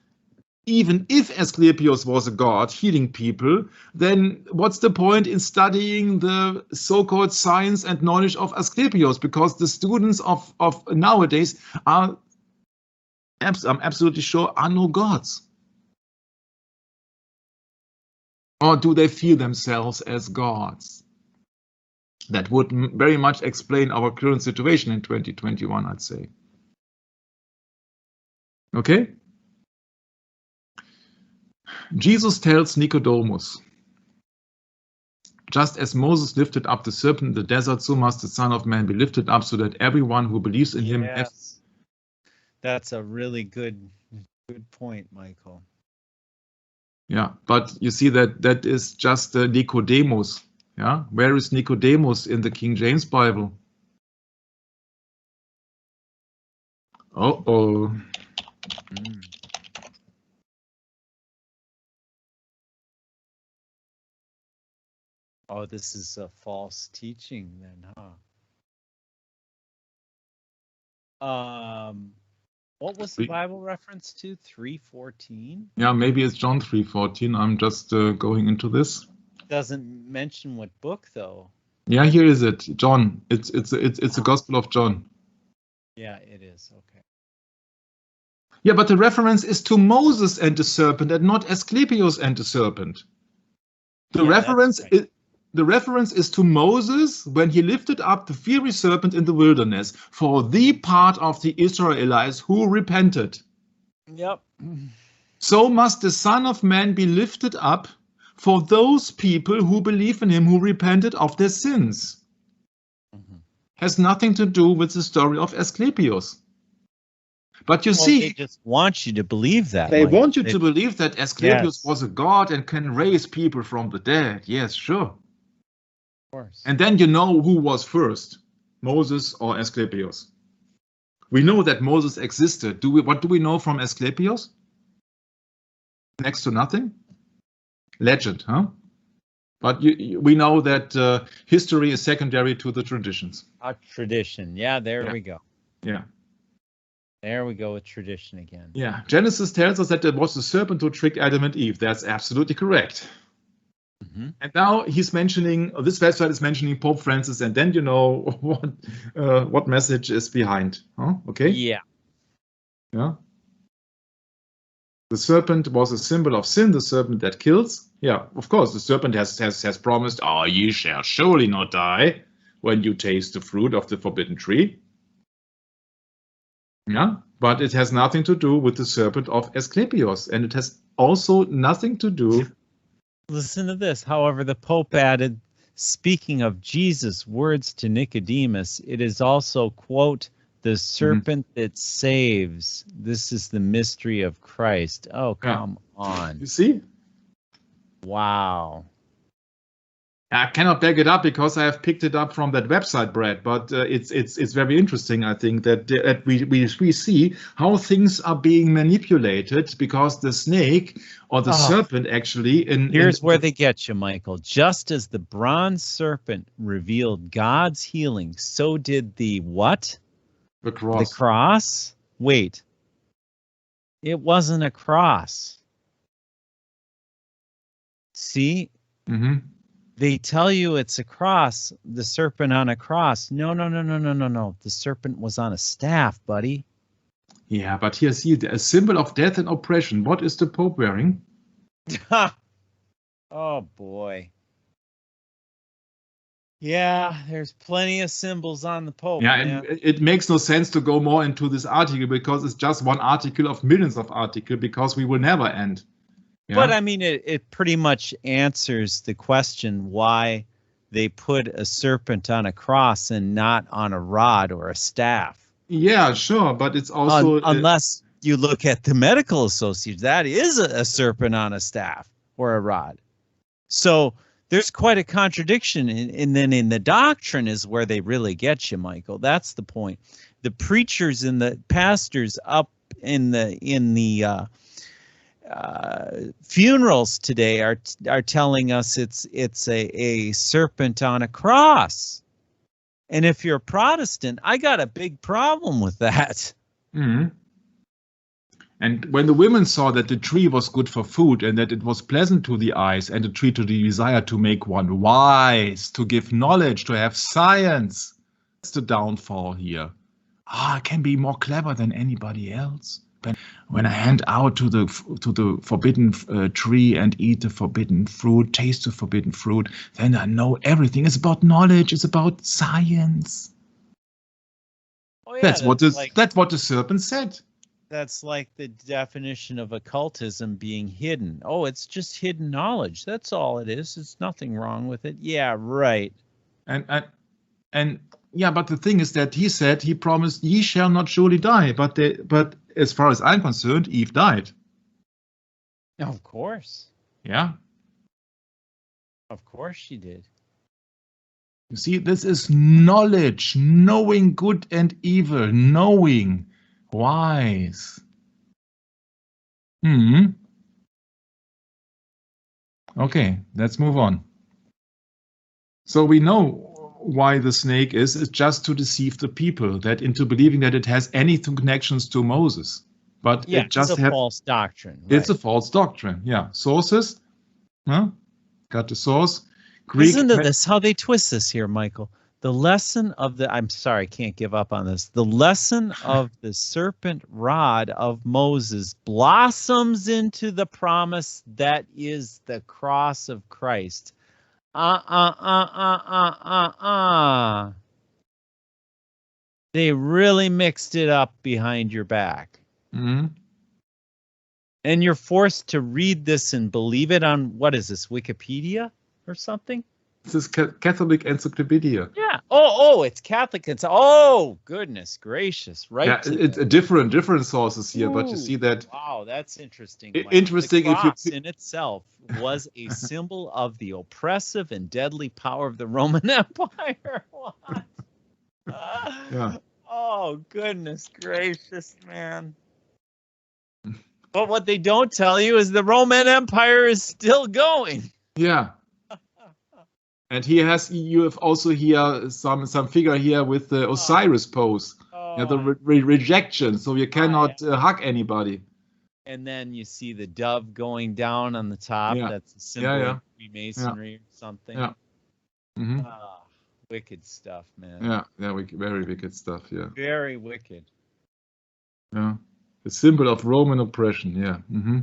Even if Aesculapios was a god healing people, then what's the point in studying the so-called science and knowledge of Aesculapios? Because the students of nowadays are, I'm absolutely sure, are no gods. Or do they feel themselves as gods? That would very much explain our current situation in 2021, I'd say. Okay? Jesus tells Nicodemus, just as Moses lifted up the serpent in the desert, so must the Son of Man be lifted up, so that everyone who believes in him has... That's a really good point, Michael. Yeah, but you see that is just Nicodemus. Yeah, where is Nicodemus in the King James Bible? Uh-oh. Oh, this is a false teaching then, huh? What was the Bible reference to? 3:14? Yeah, maybe it's John 3:14. I'm just going into this. Doesn't mention what book though. Yeah, here is it. John. It's the Gospel of John. Yeah, it is. Okay. Yeah, but the reference is to Moses and the serpent and not Aesculapios and the serpent. The reference is the reference is to Moses when he lifted up the fiery serpent in the wilderness for the part of the Israelites who repented. Yep. So must the Son of Man be lifted up for those people who believe in him, who repented of their sins. Has nothing to do with the story of Aesculapios. But you see, they just want you to believe that. they Mike. want you to believe that Aesculapios Yes. was a god and can raise people from the dead. Yes, sure. Of course. And then you know who was first, Moses or Aesculapios. We know that Moses existed. What do we know from Aesculapios? Next to nothing. Legend, huh? But we know that history is secondary to the traditions. A tradition. Yeah, there we go. Yeah. There we go with tradition again. Yeah. Genesis tells us that it was the serpent who tricked Adam and Eve. That's absolutely correct. And now he's mentioning, this website is mentioning Pope Francis, and then you know what message is behind. Huh? Okay? Yeah. Yeah. The serpent was a symbol of sin, the serpent that kills. Yeah, of course, the serpent has promised, oh, ye shall surely not die when you taste the fruit of the forbidden tree. Yeah, but it has nothing to do with the serpent of Aesculapios, and it has also nothing to do. Listen to this. However, the Pope added, speaking of Jesus' words to Nicodemus, it is also, quote, the serpent that saves. This is the mystery of Christ. Oh, come on. You see? Wow. I cannot back it up because I have picked it up from that website, Brad. But it's very interesting, I think, that we see how things are being manipulated because the snake or the serpent actually. Here's where they get you, Michael. Just as the bronze serpent revealed God's healing, so did the what? The cross. The cross? Wait. It wasn't a cross. See? They tell you it's a cross, the serpent on a cross. No. The serpent was on a staff, buddy. Yeah, but here, see, a symbol of death and oppression. What is the Pope wearing? Oh, boy. Yeah, there's plenty of symbols on the Pope. Yeah, and it makes no sense to go more into this article because it's just one article of millions of articles because we will never end. Yeah? But I mean, it pretty much answers the question why they put a serpent on a cross and not on a rod or a staff. Yeah, sure, but it's also unless you look at the medical association, that is a serpent on a staff or a rod. So there's quite a contradiction, and then in the doctrine is where they really get you, Michael. That's the point. The preachers and the pastors up in the funerals today are telling us it's a serpent on a cross. And if you're a Protestant, I got a big problem with that. And when the women saw that the tree was good for food and that it was pleasant to the eyes and a tree to the desire to make one wise, to give knowledge, to have science, that's the downfall here. I can be more clever than anybody else. But when I hand out to the forbidden tree and eat the forbidden fruit, taste the forbidden fruit, then I know everything. It's about knowledge. It's about science. Oh, yeah, that's what the serpent said. That's like the definition of occultism being hidden. Oh, it's just hidden knowledge. That's all it is. There's nothing wrong with it. Yeah, right. And yeah, but the thing is that he promised, ye shall not surely die. But as far as I'm concerned, Eve died. Of course. Yeah. Of course she did. You see, this is knowledge, knowing good and evil, knowing. Wise. Okay, let's move on. So we know why the snake is just to deceive the people, that into believing that it has any connections to Moses. But yeah, it just it's a false doctrine. Right? It's a false doctrine. Yeah. Sources. Got the source. Greek. Listen to this, how they twist this here, Michael. The lesson of the, I'm sorry, I can't give up on this. The lesson of the serpent rod of Moses blossoms into the promise that is the cross of Christ. They really mixed it up behind your back. Mm-hmm. And you're forced to read this and believe it on, what is this, Wikipedia or something? This is Catholic Encyclopedia. Yeah. Oh, it's Catholic. It's, oh, goodness gracious. Right. Yeah, it's different sources here, but you see that. Wow, that's interesting. Interesting. The cross if you in itself was a symbol of the oppressive and deadly power of the Roman Empire. What? Yeah. Oh, goodness gracious, man. But what they don't tell you is the Roman Empire is still going. Yeah. And you have also here some figure here with the Osiris pose. Yeah, the rejection, so you cannot hug anybody. And then you see the dove going down on the top. Yeah. That's a symbol of Freemasonry or something. Yeah. Mm-hmm. Wicked stuff, man. Yeah, very wicked stuff. Yeah. Very wicked. Yeah. The symbol of Roman oppression. Yeah. Mm-hmm.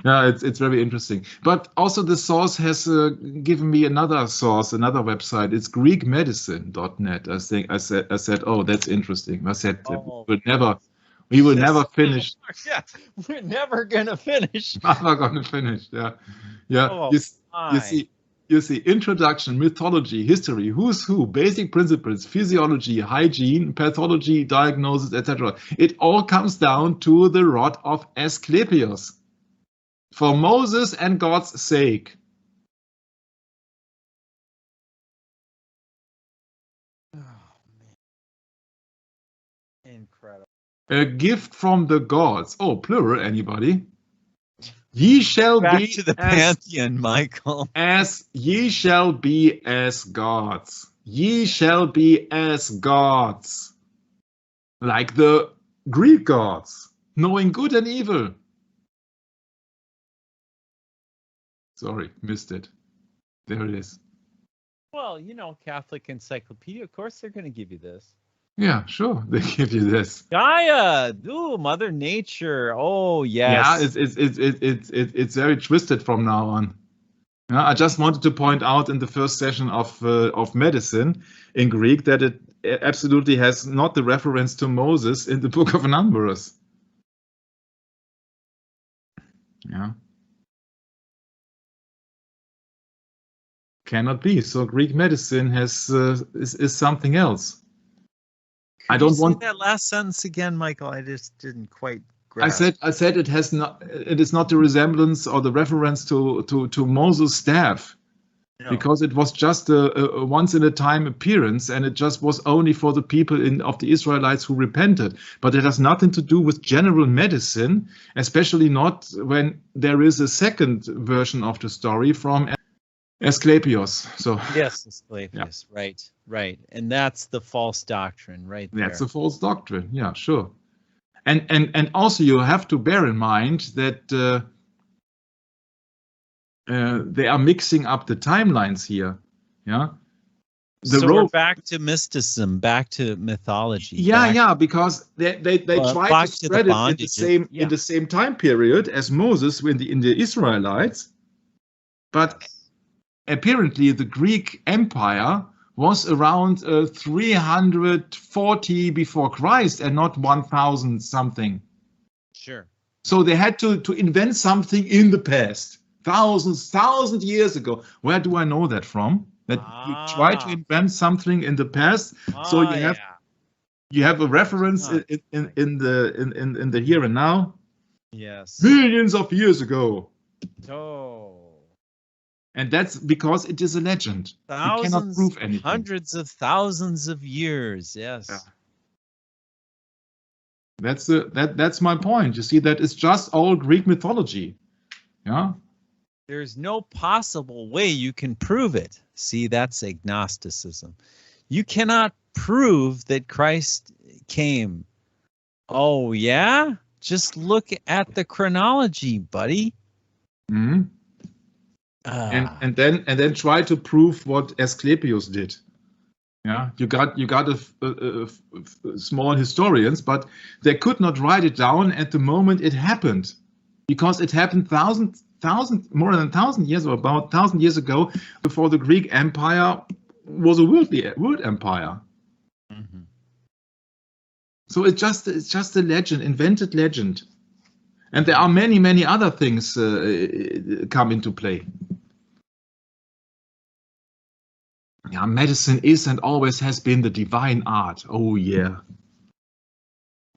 Yeah, it's very interesting. But also the source has given me another source, another website. It's GreekMedicine.net. I said, oh, that's interesting. I said we will never finish. Yeah, we're never gonna finish. Never gonna finish. Yeah, yeah. Oh, you see, introduction, mythology, history, who's who, basic principles, physiology, hygiene, pathology, diagnosis, etc. It all comes down to the rod of Aesculapios. For Moses and God's sake. Oh, man. Incredible. A gift from the gods. Oh, plural, anybody? Ye shall Back be to the pantheon, Michael. Ye shall be as gods. Ye shall be as gods. Like the Greek gods, knowing good and evil. Sorry, missed it. There it is. Well, you know, Catholic Encyclopedia, of course they're going to give you this. Yeah, sure, they give you this. Gaia, ooh, Mother Nature. Oh, yes. Yeah, it's very twisted from now on. Yeah, I just wanted to point out in the first session of medicine in Greek that it absolutely has not the reference to Moses in the Book of Numbers. Yeah. Cannot be. So Greek medicine has is something else. I don't want that last sentence again, Michael. I just didn't quite grasp. I said it has not. It is not the resemblance or the reference to Moses' staff, because it was just a once in a time appearance, and it just was only for the people of the Israelites who repented. But it has nothing to do with general medicine, especially not when there is a second version of the story from Aesculapios. So yes, Aesculapios, yeah. Right, and that's the false doctrine, right there. That's the false doctrine, yeah, sure. And also you have to bear in mind that they are mixing up the timelines here, yeah. So we're back to mysticism, back to mythology. Yeah, because they try to spread it in the same time period as Moses in the Israelites, but apparently the Greek Empire was around 340 before Christ and not 1000 something. Sure. So they had to invent something in the past, thousand years ago. Where do I know that from? That you try to invent something in the past, so you have a reference in the here and now. Yes. Millions of years ago. Oh. And that's because it is a legend. You cannot prove anything. Hundreds of thousands of years, yes. Yeah. That's my point. You see, that is just all Greek mythology. Yeah. There's no possible way you can prove it. See, that's agnosticism. You cannot prove that Christ came. Oh, yeah? Just look at the chronology, buddy. Mm-hmm. And then try to prove what Aesculapios did. Yeah, you got a small historians, but they could not write it down at the moment it happened, because it happened more than 1,000 years, or about 1,000 years ago, before the Greek Empire was a world empire. Mhm. So it's just a legend, invented legend. And there are many other things come into play. Yeah, medicine is and always has been the divine art. Oh yeah.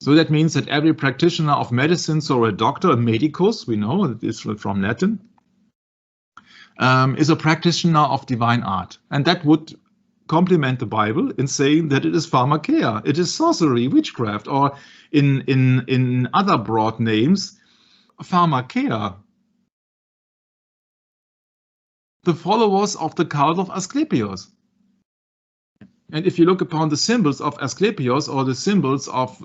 So that means that every practitioner of medicine, so a doctor, a medicus, we know it is from Latin, is a practitioner of divine art. And that would complement the Bible in saying that it is pharmakeia, it is sorcery, witchcraft, or in other broad names, pharmakeia. The followers of the cult of Aesculapios. And if you look upon the symbols of Aesculapios, or the symbols of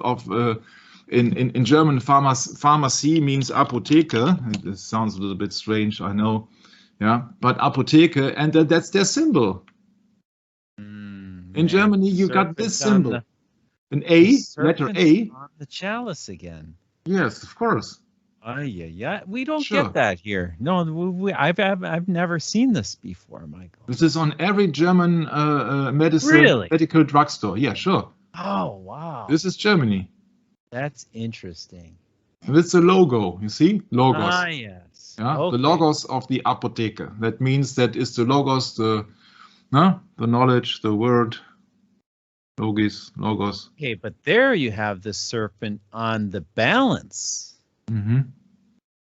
in German, pharmacy means Apotheke. It sounds a little bit strange, I know. Yeah, but Apotheke, and that's their symbol. In Germany, you got this symbol. An A, letter A. On the chalice again. Yes, of course. Yeah. We don't get that here. No, I've never seen this before, Michael. This is on every German medical drugstore. Yeah, sure. Oh, wow. This is Germany. That's interesting. And it's a logo, you see? Logos. Ah, yes. Yeah, okay. The logos of the Apotheke. That means that is the logos, the knowledge, the word, logos. Okay, but there you have the serpent on the balance. Mm-hmm.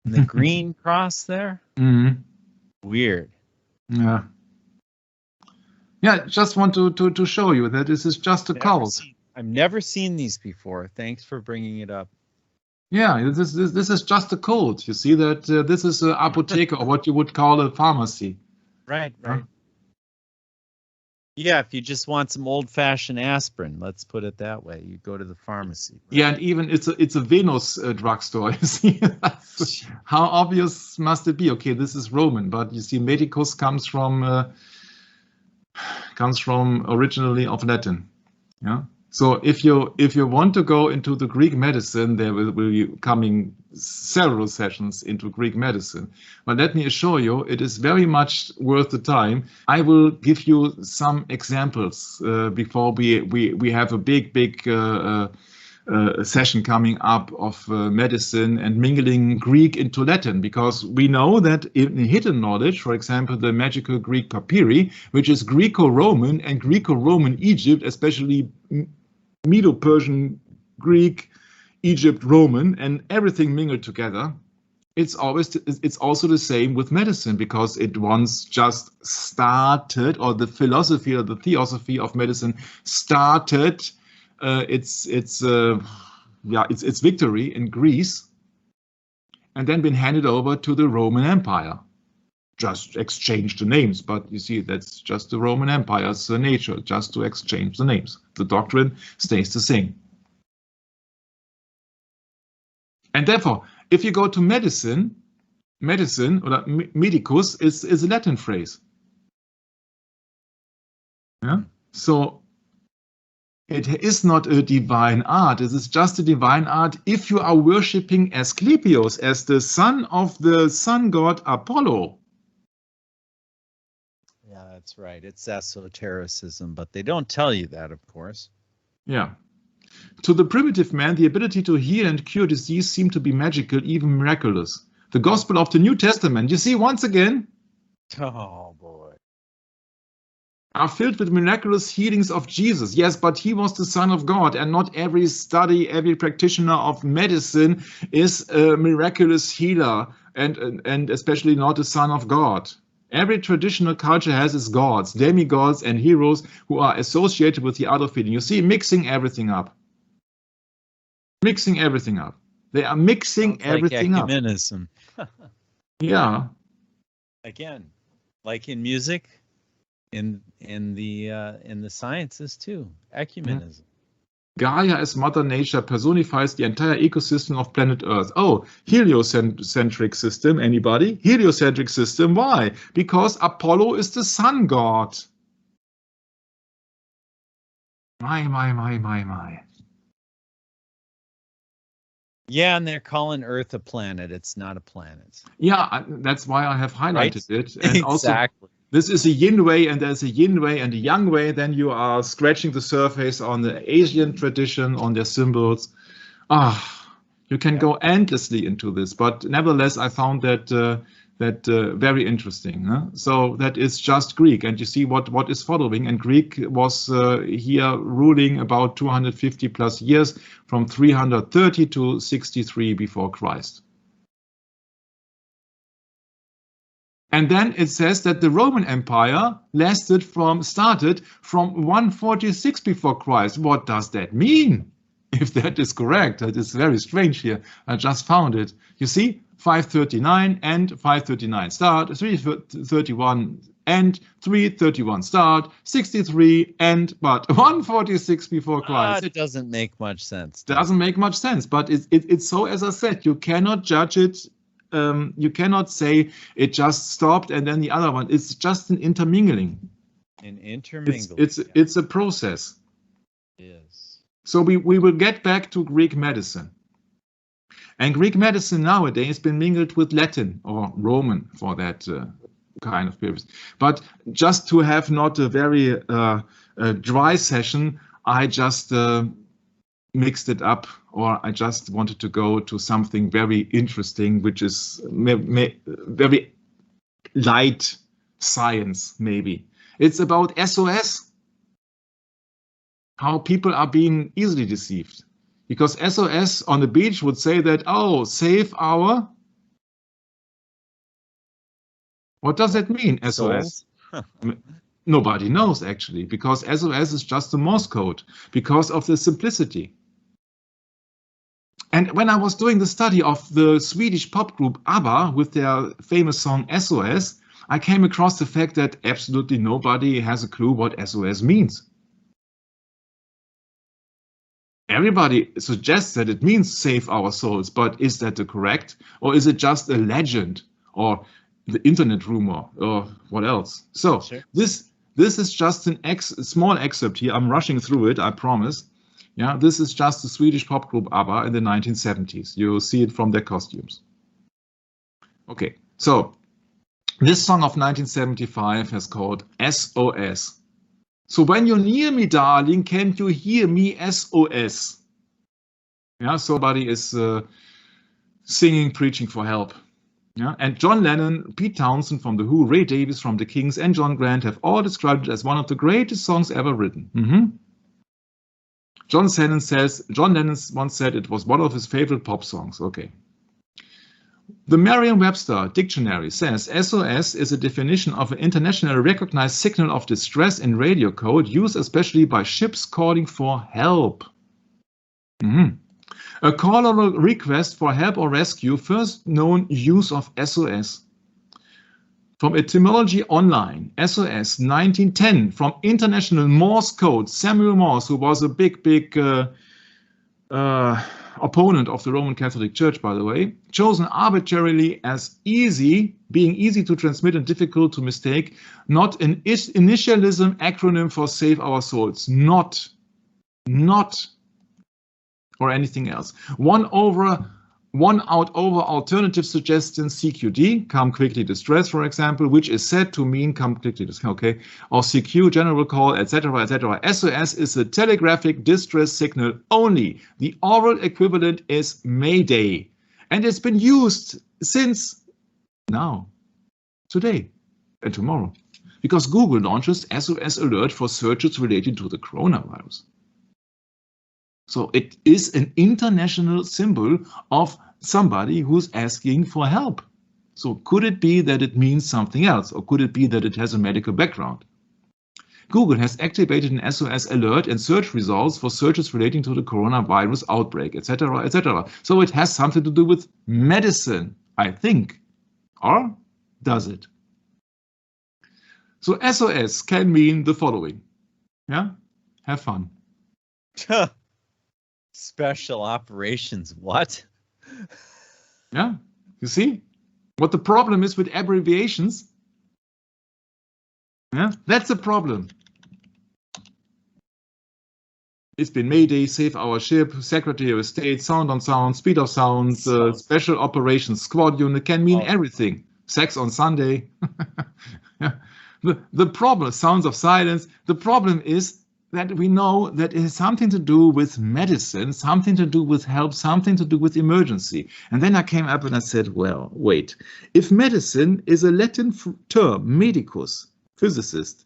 And the green cross there? Mm-hmm. Weird. Yeah. Yeah, just want to show you that this is just a cult. I've never seen these before. Thanks for bringing it up. Yeah, this is just a cult. You see that this is an apotheke, or what you would call a pharmacy. Right. Yeah, if you just want some old-fashioned aspirin, let's put it that way, you go to the pharmacy. Right? Yeah, and even it's a Venus drugstore. You see, how obvious must it be? Okay, this is Roman, but you see, medicus comes from originally of Latin. Yeah. So if you want to go into the Greek medicine, there will be coming several sessions into Greek medicine. But let me assure you, it is very much worth the time. I will give you some examples before we have a big session coming up of medicine and mingling Greek into Latin, because we know that in hidden knowledge, for example, the magical Greek papyri, which is Greco-Roman and Greco-Roman Egypt, especially Medo-Persian, Greek, Egypt, Roman, and everything mingled together. It's also the same with medicine, because it once just started, or the philosophy or the theosophy of medicine started its victory in Greece, and then been handed over to the Roman Empire. Just exchange the names, but you see, that's just the Roman Empire's nature, just to exchange the names. The doctrine stays the same. And therefore, if you go to medicine, or medicus is a Latin phrase. Yeah. So it is not a divine art. It is just a divine art if you are worshipping Aesculapios as the son of the sun god Apollo. Yeah, that's right. It's esotericism, but they don't tell you that, of course. Yeah. To the primitive man, the ability to heal and cure disease seemed to be magical, even miraculous. The gospel of the New Testament, you see, once again, oh boy, are filled with miraculous healings of Jesus. Yes, but he was the Son of God, and not every practitioner of medicine is a miraculous healer, and especially not a Son of God. Every traditional culture has its gods, demigods, and heroes who are associated with the other feeling. You see, mixing everything up. Mixing everything up. They are mixing everything up. Ecumenism. Yeah. Again, like in music, in the sciences too. Ecumenism. Gaia as Mother Nature personifies the entire ecosystem of planet Earth. Oh, heliocentric system, anybody? Heliocentric system, why? Because Apollo is the sun god. My. Yeah, and they're calling Earth a planet. It's not a planet. Yeah, that's why I have highlighted Right? it. And also, Exactly. this is a yin way, and there's a yin way and a yang way. Then you are scratching the surface on the Asian tradition, on their symbols. You can go endlessly into this, but nevertheless, I found that very interesting. Huh? So that is just Greek, and you see what is following. And Greek was here ruling about 250 plus years, from 330 to 63 before Christ. And then it says that the Roman Empire started from 146 before Christ. What does that mean? If that is correct, that is very strange here. I just found it. You see, 539 and 539 start, 331 and 331 start, 63 and but 146 before Christ. It doesn't make much sense. Doesn't make much sense, but it's so, as I said, you cannot judge it. You cannot say it just stopped and then the other one. It's just an intermingling. It's a process. Yes. So we will get back to Greek medicine. And Greek medicine nowadays has been mingled with Latin or Roman for that kind of purpose. But just to have not a very dry session, I just mixed it up, or I just wanted to go to something very interesting, which is very light science, maybe. It's about SOS, how people are being easily deceived. Because SOS on the beach would say that, oh, save our... What does that mean, SOS? Nobody knows, actually, because SOS is just a Morse code, because of the simplicity. And when I was doing the study of the Swedish pop group ABBA with their famous song SOS, I came across the fact that absolutely nobody has a clue what SOS means. Everybody suggests that it means save our souls, but is that the correct? Or is it just a legend or the internet rumor or what else? So sure. This is just a small excerpt here. I'm rushing through it, I promise. Yeah, this is just the Swedish pop group ABBA in the 1970s. You see it from their costumes. Okay, so this song of 1975 is called SOS. So when you're near me, darling, can't you hear me SOS? Yeah, somebody is singing, preaching for help. Yeah, and John Lennon, Pete Townsend from The Who, Ray Davies from The Kings, and John Grant have all described it as one of the greatest songs ever written. John Lennon once said it was one of his favorite pop songs. Okay. The Merriam-Webster dictionary says SOS is a definition of an internationally recognized signal of distress in radio code used especially by ships calling for help. A call or a request for help or rescue, first known use of SOS. From Etymology Online, SOS 1910, from International Morse Code, Samuel Morse, who was a big opponent of the Roman Catholic Church, by the way, chosen arbitrarily as being easy to transmit and difficult to mistake, not an initialism acronym for save our souls, not, or anything else. One out over alternative suggestion, CQD, come quickly distress, for example, which is said to mean come quickly distress, okay, or CQ, general call, etc., etc. SOS is a telegraphic distress signal only. The oral equivalent is Mayday, and it's been used since now, today, and tomorrow, because Google launches SOS alert for searches related to the coronavirus. So it is an international symbol of somebody who's asking for help. So could it be that it means something else, or could it be that it has a medical background? Google has activated an SOS alert and search results for searches relating to the coronavirus outbreak, etc., etc. So it has something to do with medicine, I think. Or does it? So SOS can mean the following. Yeah? Have fun. Special operations, what? Yeah, you see what the problem is with abbreviations? Yeah, that's the problem. It's been Mayday, save our ship, Secretary of State, sound on sound, speed of sound, special operations squad unit, can mean everything. Sex on Sunday. The problem, sounds of silence, the problem is that we know that it has something to do with medicine, something to do with help, something to do with emergency. And then I came up and I said, well, wait, if medicine is a Latin term, medicus, physicist,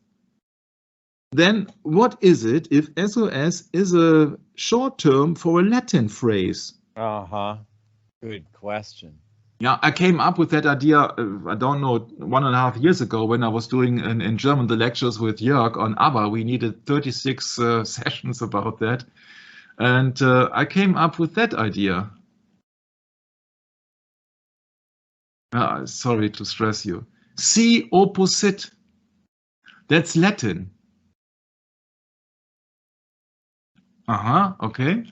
then what is it if SOS is a short term for a Latin phrase? Good question. Yeah, I came up with that idea, I don't know, 1.5 years ago when I was doing in German the lectures with Jörg on ABBA. We needed 36 sessions about that. And I came up with that idea. Sorry to stress you. Si opposit. That's Latin. Okay.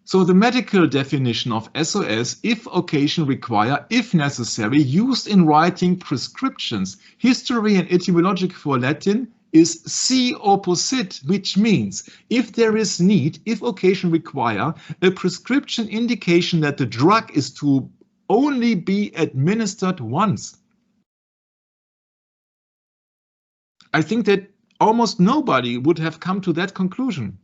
So the medical definition of SOS, if occasion require, if necessary, used in writing prescriptions, history and etymology for Latin is si opposit, which means if there is need, if occasion require, a prescription indication that the drug is to only be administered once. I think that almost nobody would have come to that conclusion.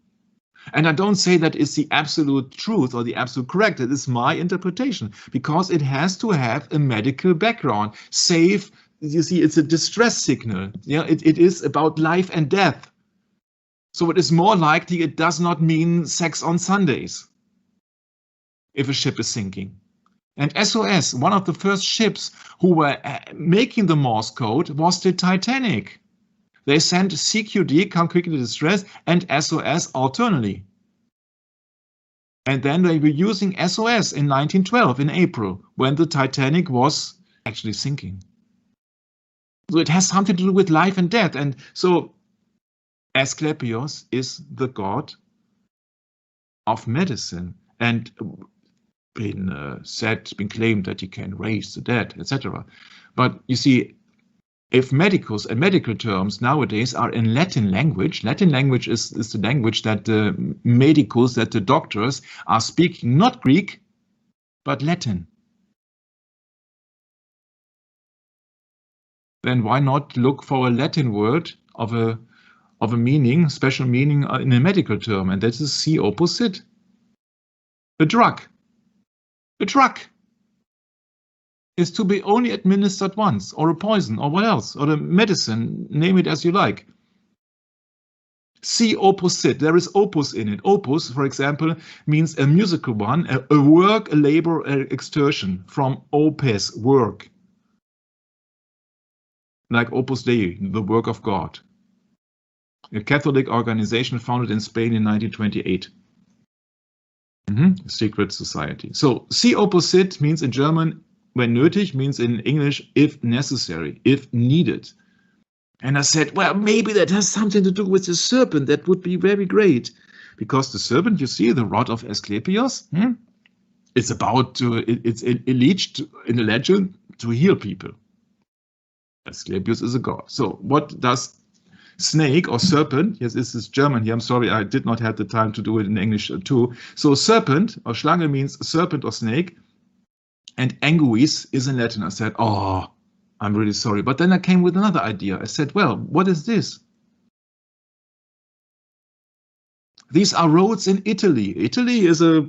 And I don't say that it's the absolute truth or the absolute correct. It is my interpretation because it has to have a medical background. Safe, you see, it's a distress signal. Yeah, it is about life and death. So it is more likely it does not mean sex on Sundays if a ship is sinking. And SOS, one of the first ships who were making the Morse code, was the Titanic. They sent CQD, come quickly distress, and SOS alternately. And then they were using SOS in 1912 in April, when the Titanic was actually sinking. So it has something to do with life and death. And so Aesculapios is the god of medicine and been claimed that he can raise the dead, etc. But you see, if medicals and medical terms nowadays are in Latin language is the language that the medicals, that the doctors are speaking, not Greek, but Latin. Then why not look for a Latin word of a meaning, special meaning in a medical term, and that is si opposit. A drug. A drug is to be only administered once, or a poison, or what else, or a medicine, name it as you like. Si opposit, there is opus in it. Opus, for example, means a musical one, a work, a labor, an exertion, from opus, work. Like Opus Dei, the work of God. A Catholic organization founded in Spain in 1928. Secret society. So, si opposit means in German, when nötig, means in English, if necessary, if needed. And I said, well, maybe that has something to do with the serpent. That would be very great. Because the serpent, you see, the rod of Aesculapios, it's about to, it's alleged in the legend to heal people. Aesculapios is a god. So what does snake or serpent, yes, this is German here, I'm sorry, I did not have the time to do it in English too. So serpent or Schlange means serpent or snake. And anguis is in Latin. I said, oh, I'm really sorry. But then I came with another idea. I said, well, what is this? These are roads in Italy. Italy is a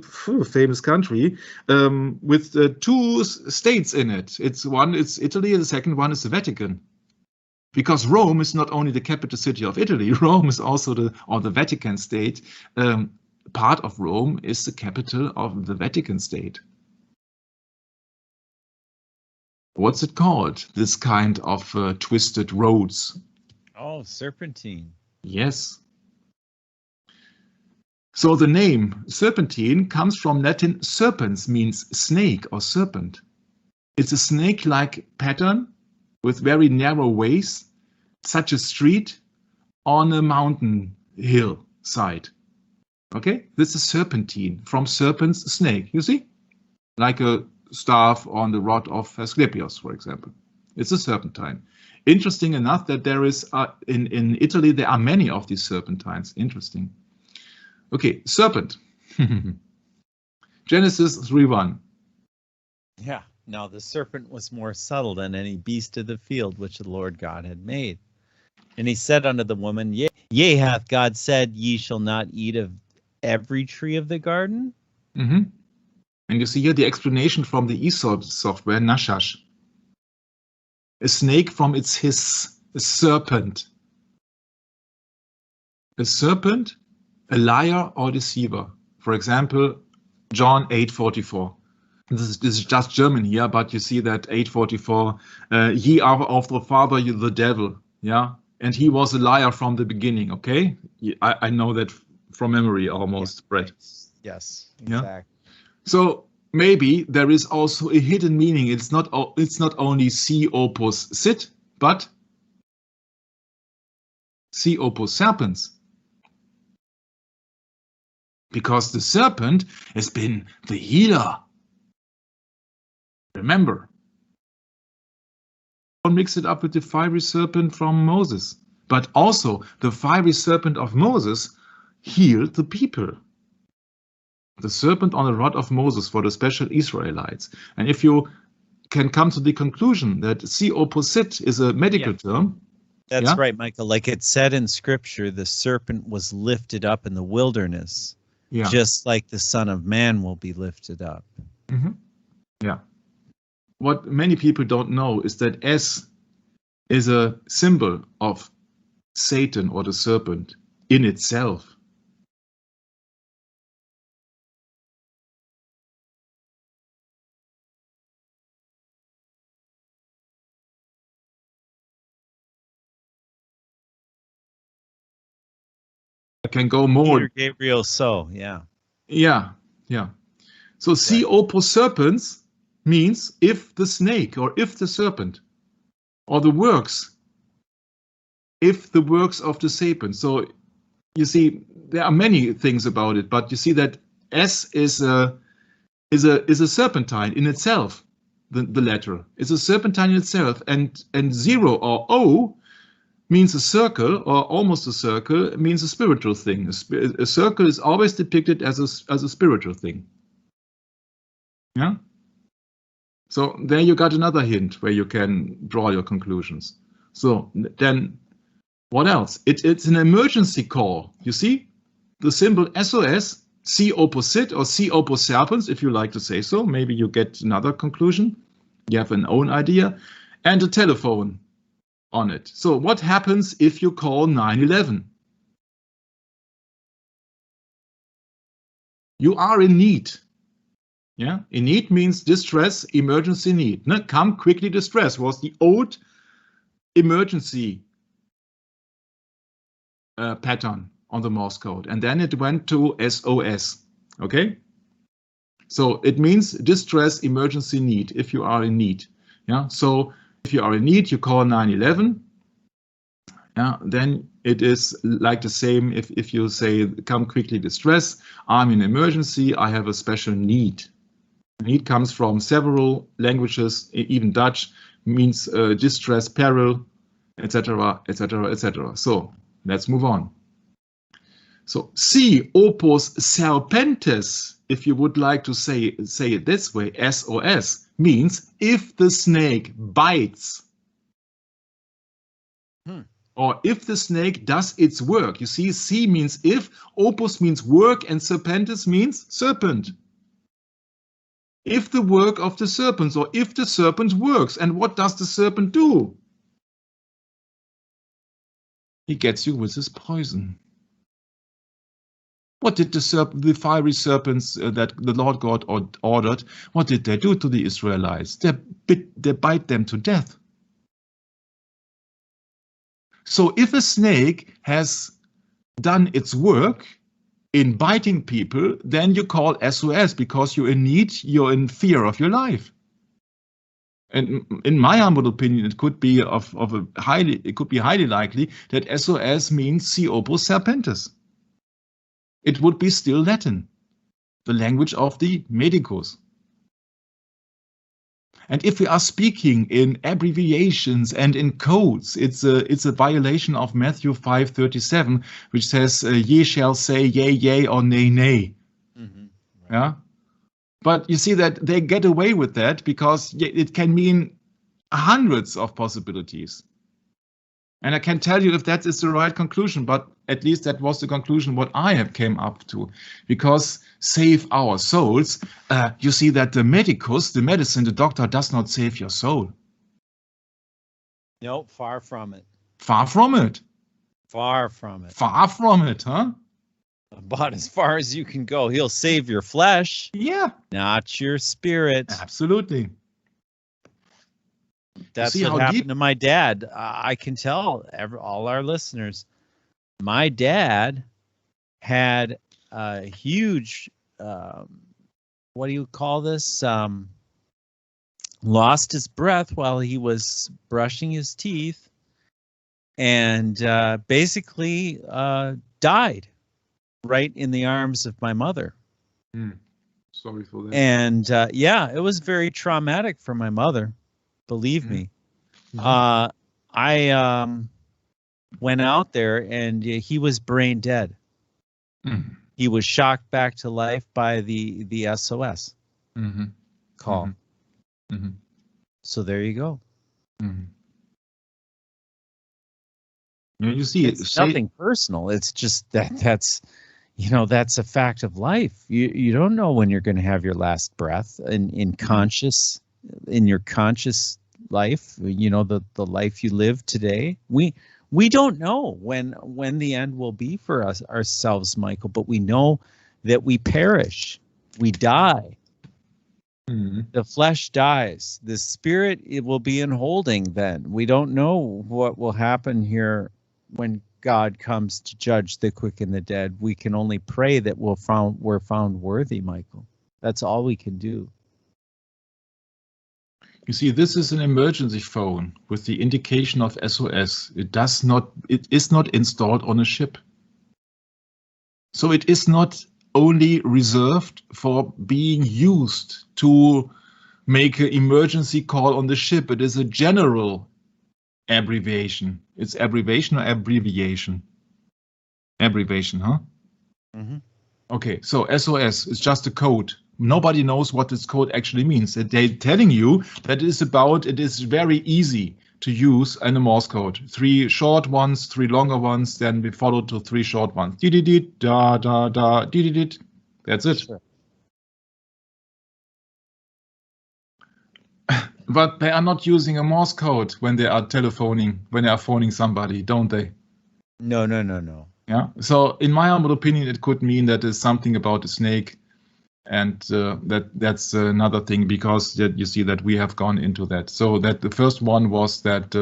famous country with 2 states in it. One is Italy, and the second one is the Vatican. Because Rome is not only the capital city of Italy, Rome is also the Vatican state. Part of Rome is the capital of the Vatican state. What's it called, this kind of twisted roads? Oh, serpentine. Yes. So the name serpentine comes from Latin serpens, means snake or serpent. It's a snake-like pattern with very narrow ways, such a street on a mountain hill side. Okay, this is serpentine, from serpent's snake, you see? Like a staff on the rod of Aesculapios, for example. It's a serpentine. Interesting enough that there is, in Italy, there are many of these serpentines. Interesting. Okay, serpent. Genesis 3:1. Yeah. Now the serpent was more subtle than any beast of the field which the Lord God had made. And he said unto the woman, Yea, hath God said, Ye shall not eat of every tree of the garden? And you see here the explanation from the Esau software, Nashash. A snake from its hiss, a serpent. A serpent, a liar or deceiver. For example, John 8:44. This is just German here, but you see that 8:44, ye are of the father, you the devil, yeah? And he was a liar from the beginning, okay? I know that from memory almost, Brett. Yes, Yeah? exactly. So maybe there is also a hidden meaning. It's not only C opus sit, but C opus serpens. Because the serpent has been the healer. Remember, don't mix it up with the fiery serpent from Moses. But also, the fiery serpent of Moses healed the people. The serpent on the rod of Moses for the special Israelites. And if you can come to the conclusion that C opposite is a medical term. That's right, Michael. Like it said in Scripture, the serpent was lifted up in the wilderness, just like the Son of Man will be lifted up. Yeah. What many people don't know is that S is a symbol of Satan or the serpent in itself. I can go more. Peter Gabriel, so yeah. So C opus serpens means if the snake or if the serpent or the works, if the works of the serpent. So you see, there are many things about it, but you see that S is a serpentine in itself. The letter is a serpentine in itself, and 0 or O means a circle or almost a circle, means a spiritual thing. A circle is always depicted as a spiritual thing. Yeah. So there you got another hint where you can draw your conclusions. So then what else? It's an emergency call. You see the symbol SOS, C opposite or C opus serpens, if you like to say so. Maybe you get another conclusion. You have an own idea, and a telephone on it. So what happens if you call 911? You are in need. Yeah, in need means distress, emergency need. No? Come quickly, distress was the old emergency pattern on the Morse code, and then it went to SOS. Okay, so it means distress, emergency need. If you are in need, yeah. So if you are in need, you call 911. Yeah, then it is like the same if you say, come quickly, distress, I'm in emergency, I have a special need. Need comes from several languages, even Dutch, means distress, peril, etc., etc., etc. So let's move on. So C opus serpentes, if you would like to say it this way, SOS, means if the snake bites. Or if the snake does its work. You see, C means if, opus means work, and serpentes means serpent. If the work of the serpents, or if the serpent works. And what does the serpent do? He gets you with his poison. What did the fiery serpents that the Lord God ordered, what did they do to the Israelites? They bite them to death. So if a snake has done its work in biting people, then you call SOS because you're in need, you're in fear of your life. And in my humble opinion, it could be highly likely that SOS means C opus serpentes. It would be still Latin, the language of the medicus. And if we are speaking in abbreviations and in codes, it's a violation of Matthew 5:37, which says, "Ye shall say yea, yea, or nay, nay." Mm-hmm. Right. Yeah. But you see that they get away with that because it can mean hundreds of possibilities. And I can tell you if that is the right conclusion, but at least that was the conclusion what I have came up to. Because save our souls, you see that the medicus, the medicine, the doctor does not save your soul. No, far from it. Far from it. Far from it. Far from it, huh? About as far as you can go. He'll save your flesh. Yeah. Not your spirit. Absolutely. That's what happened to my dad. I can tell all our listeners. My dad had a huge, what do you call this? Lost his breath while he was brushing his teeth, and basically died right in the arms of my mother. Sorry for that. And yeah, it was very traumatic for my mother. Believe me. I went out there and he was brain dead. He was shocked back to life by the SOS call. So there you go. You see, it's nothing personal. It's just that's a fact of life. You don't know when you're going to have your last breath in your conscious life, the life you live today. We don't know when the end will be for ourselves, Michael, but we know that we perish, we die. The flesh dies. The spirit, it will be in holding then. We don't know what will happen here when God comes to judge the quick and the dead. We can only pray that we're found worthy, Michael. That's all we can do. You see, this is an emergency phone with the indication of SOS. It is not installed on a ship. So it is not only reserved for being used to make an emergency call on the ship. It is a general abbreviation. It's abbreviation or abbreviation? Abbreviation, huh? Okay, so SOS is just a code. Nobody knows what this code actually means. They're telling you that it is very easy to use in a Morse code. 3 short ones, 3 longer ones, then we follow to 3 short ones. Dee-dee-dee, da, da, da, dee-dee-dee. That's it. Sure. But they are not using a Morse code when they are phoning somebody, don't they? No. Yeah. So in my humble opinion, it could mean that there's something about a snake. And that's another thing, because you see that we have gone into that. So that the first one was that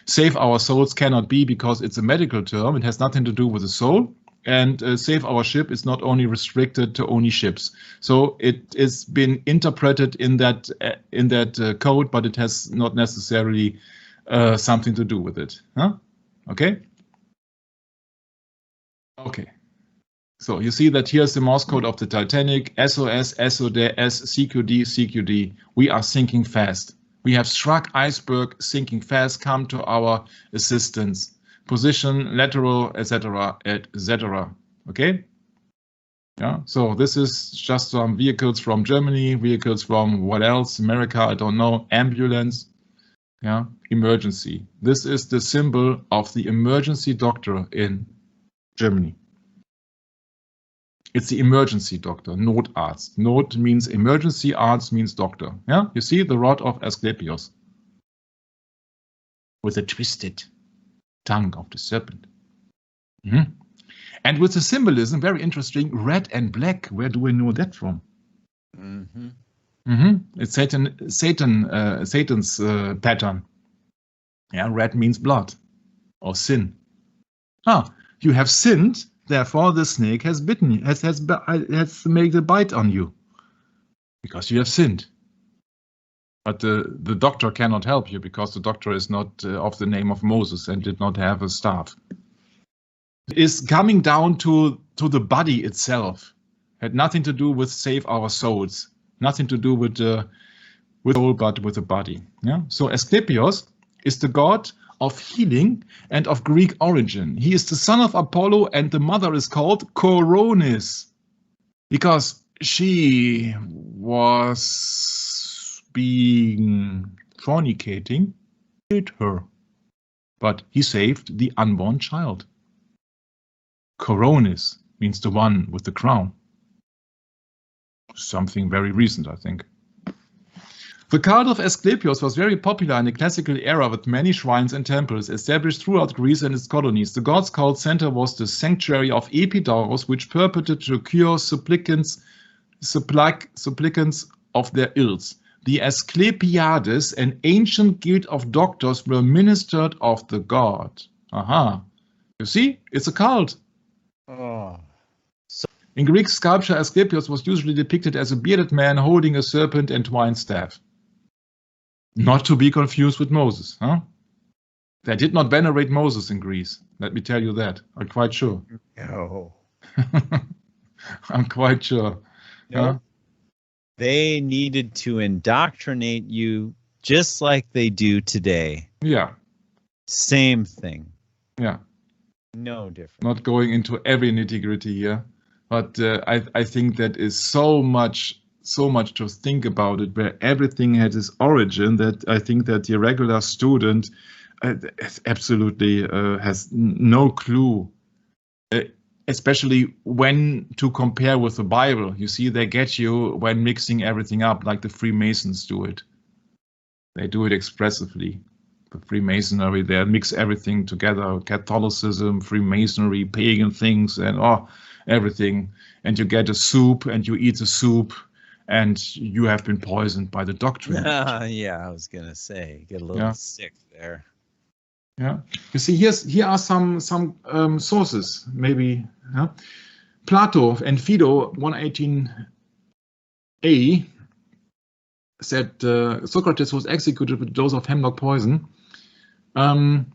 save our souls cannot be, because it's a medical term. It has nothing to do with the soul. And save our ship is not only restricted to only ships. So it has been interpreted in that code, but it has not necessarily something to do with it. Huh? Okay. Okay. So you see that here's the Morse code of the Titanic: SOS, SOS, CQD, CQD. We are sinking fast. We have struck iceberg, sinking fast. Come to our assistance. Position, lateral, etc., etc. Okay. Yeah. So this is just some vehicles from Germany, vehicles from what else? America, I don't know. Ambulance. Yeah. Emergency. This is the symbol of the emergency doctor in Germany. It's the emergency doctor, Notarzt. Not means emergency, arts means doctor. Yeah, you see the rod of Aesculapios with the twisted tongue of the serpent. And with the symbolism, very interesting, red and black. Where do we know that from? It's Satan's pattern. Yeah, red means blood or sin. You have sinned. Therefore, the snake has bitten you, has made a bite on you, because you have sinned. But the doctor cannot help you, because the doctor is not of the name of Moses and did not have a staff. It is coming down to the body itself. Had nothing to do with save our souls. Nothing to do with with soul but with a body. Yeah. So Aesculapios is the god of healing and of Greek origin. He is the son of Apollo, and the mother is called Coronis because she was being fornicating, killed her, but he saved the unborn child. Coronis means the one with the crown. Something very recent, I think. The cult of Aesculapios was very popular in the classical era with many shrines and temples established throughout Greece and its colonies. The god's cult center was the sanctuary of Epidaurus, which purported to cure supplicants of their ills. The Aesculapiades, an ancient guild of doctors, were ministered of the god. Aha. You see, it's a cult. Oh. In Greek sculpture, Aesculapios was usually depicted as a bearded man holding a serpent and twine staff. Not to be confused with Moses, huh? They did not venerate Moses in Greece. Let me tell you that. I'm quite sure. No. I'm quite sure. No. Huh? They needed to indoctrinate you just like they do today. Yeah. Same thing. Yeah. No different. Not going into every nitty-gritty here, but I think that is so much to think about it, where everything had its origin, that I think that the regular student absolutely has no clue, especially when to compare with the Bible. You see, they get you when mixing everything up, like the Freemasons do it. They do it expressively. The Freemasonry, they mix everything together, Catholicism, Freemasonry, pagan things, and everything. And you get a soup, and you eat the soup, and you have been poisoned by the doctrine. Yeah, I was gonna say, get a little sick there. Yeah, you see, here are some sources, maybe. Yeah? Plato and Phaedo 118a said Socrates was executed with a dose of hemlock poison. When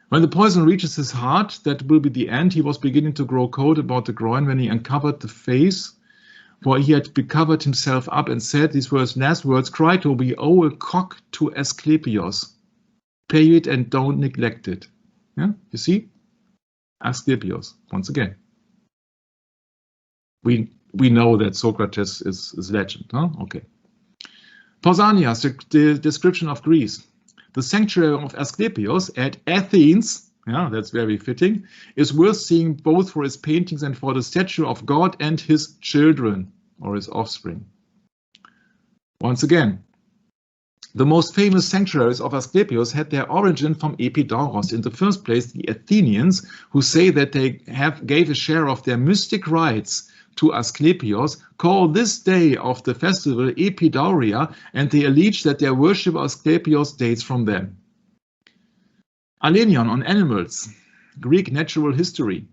the poison reaches his heart, that will be the end. He was beginning to grow cold about the groin when he uncovered the face, for he had covered himself up and said these last words, "Cry to we owe a cock to Aesculapios. Pay it and don't neglect it." Yeah, you see? Aesculapios, once again. We know that Socrates is legend, huh? Okay. Pausanias, the description of Greece. The sanctuary of Aesculapios at Athens, yeah, that's very fitting, is worth seeing both for his paintings and for the statue of God and his children, or his offspring. Once again, the most famous sanctuaries of Aesculapios had their origin from Epidaurus. In the first place, the Athenians, who say that they gave a share of their mystic rites to Aesculapios, call this day of the festival Epidauria, and they allege that their worship of Aesculapios dates from them. Alenion on animals, Greek natural history.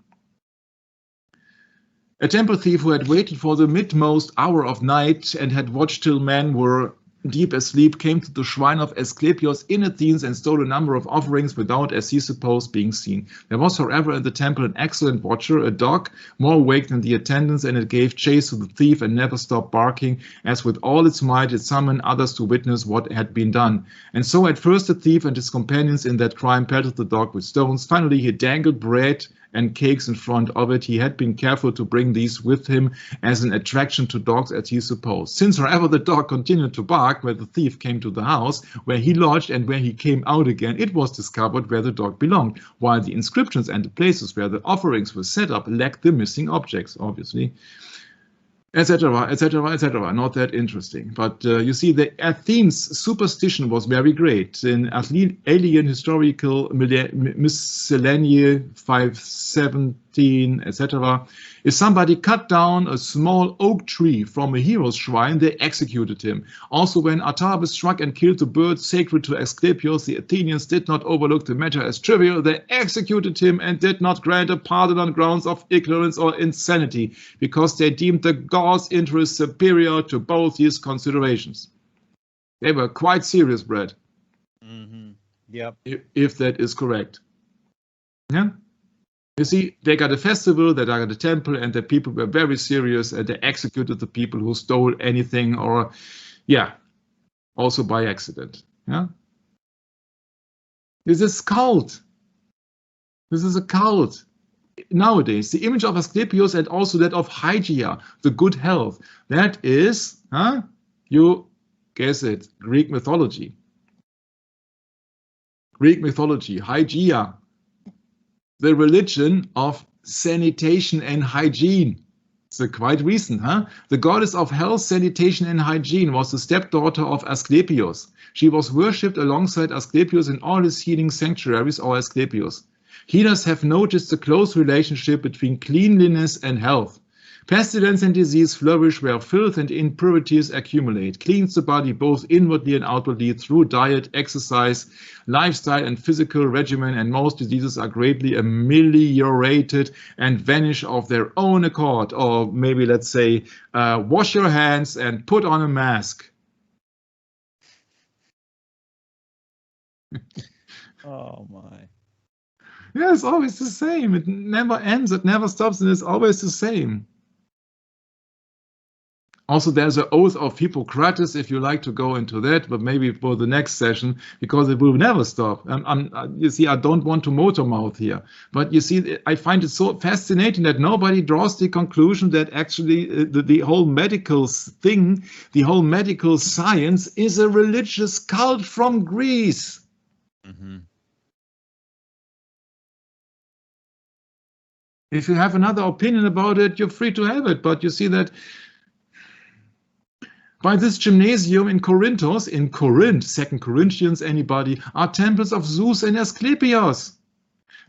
A temple thief who had waited for the midmost hour of night and had watched till men were deep asleep came to the shrine of Aesculapios in Athens and stole a number of offerings without, as he supposed, being seen. There was, however, in the temple an excellent watcher, a dog, more awake than the attendants, and it gave chase to the thief and never stopped barking, as with all its might it summoned others to witness what had been done. And so at first the thief and his companions in that crime pelted the dog with stones. Finally he dangled bread and cakes in front of it. He had been careful to bring these with him as an attraction to dogs, as he supposed. Since, however, the dog continued to bark where the thief came to the house, where he lodged and where he came out again, it was discovered where the dog belonged, while the inscriptions and the places where the offerings were set up lacked the missing objects, obviously, etc., etc., etc. Not that interesting. But you see, the Athens superstition was very great. In Alien Historical Miscellany 517, etc., if somebody cut down a small oak tree from a hero's shrine, they executed him. Also, when Artabas struck and killed the bird sacred to Aesculapios, the Athenians did not overlook the matter as trivial. They executed him and did not grant a pardon on grounds of ignorance or insanity, because they deemed the god's interest superior to both these considerations. They were quite serious, Brad. Mm-hmm. Yep. If that is correct. Yeah. You see, they got a festival, they got a temple, and the people were very serious, and they executed the people who stole anything or, yeah. also by accident. Yeah. This is cult. This is a cult. Nowadays, the image of Aesculapios and also that of Hygeia, the good health, that is, you guess it, Greek mythology. Greek mythology, Hygeia, the religion of sanitation and hygiene. So quite recent, huh? The goddess of health, sanitation, and hygiene was the stepdaughter of Aesculapios. She was worshipped alongside Aesculapios in all his healing sanctuaries or Aesculapios. Healers have noticed the close relationship between cleanliness and health. Pestilence and disease flourish where filth and impurities accumulate. Cleans the body both inwardly and outwardly through diet, exercise, lifestyle, and physical regimen, and most diseases are greatly ameliorated and vanish of their own accord. Or maybe let's say, wash your hands and put on a mask. Oh my. Yeah, it's always the same. It never ends, it never stops, and it's always the same. Also, there's an oath of Hippocrates, if you like to go into that, but maybe for the next session, because it will never stop. You see, I don't want to motor mouth here, but you see, I find it so fascinating that nobody draws the conclusion that actually the whole medical thing, the whole medical science is a religious cult from Greece. Mm-hmm. If you have another opinion about it, you're free to have it, but you see that by this gymnasium in Corinthos, in Corinth, 2 Corinthians, anybody, are temples of Zeus and Aesculapios.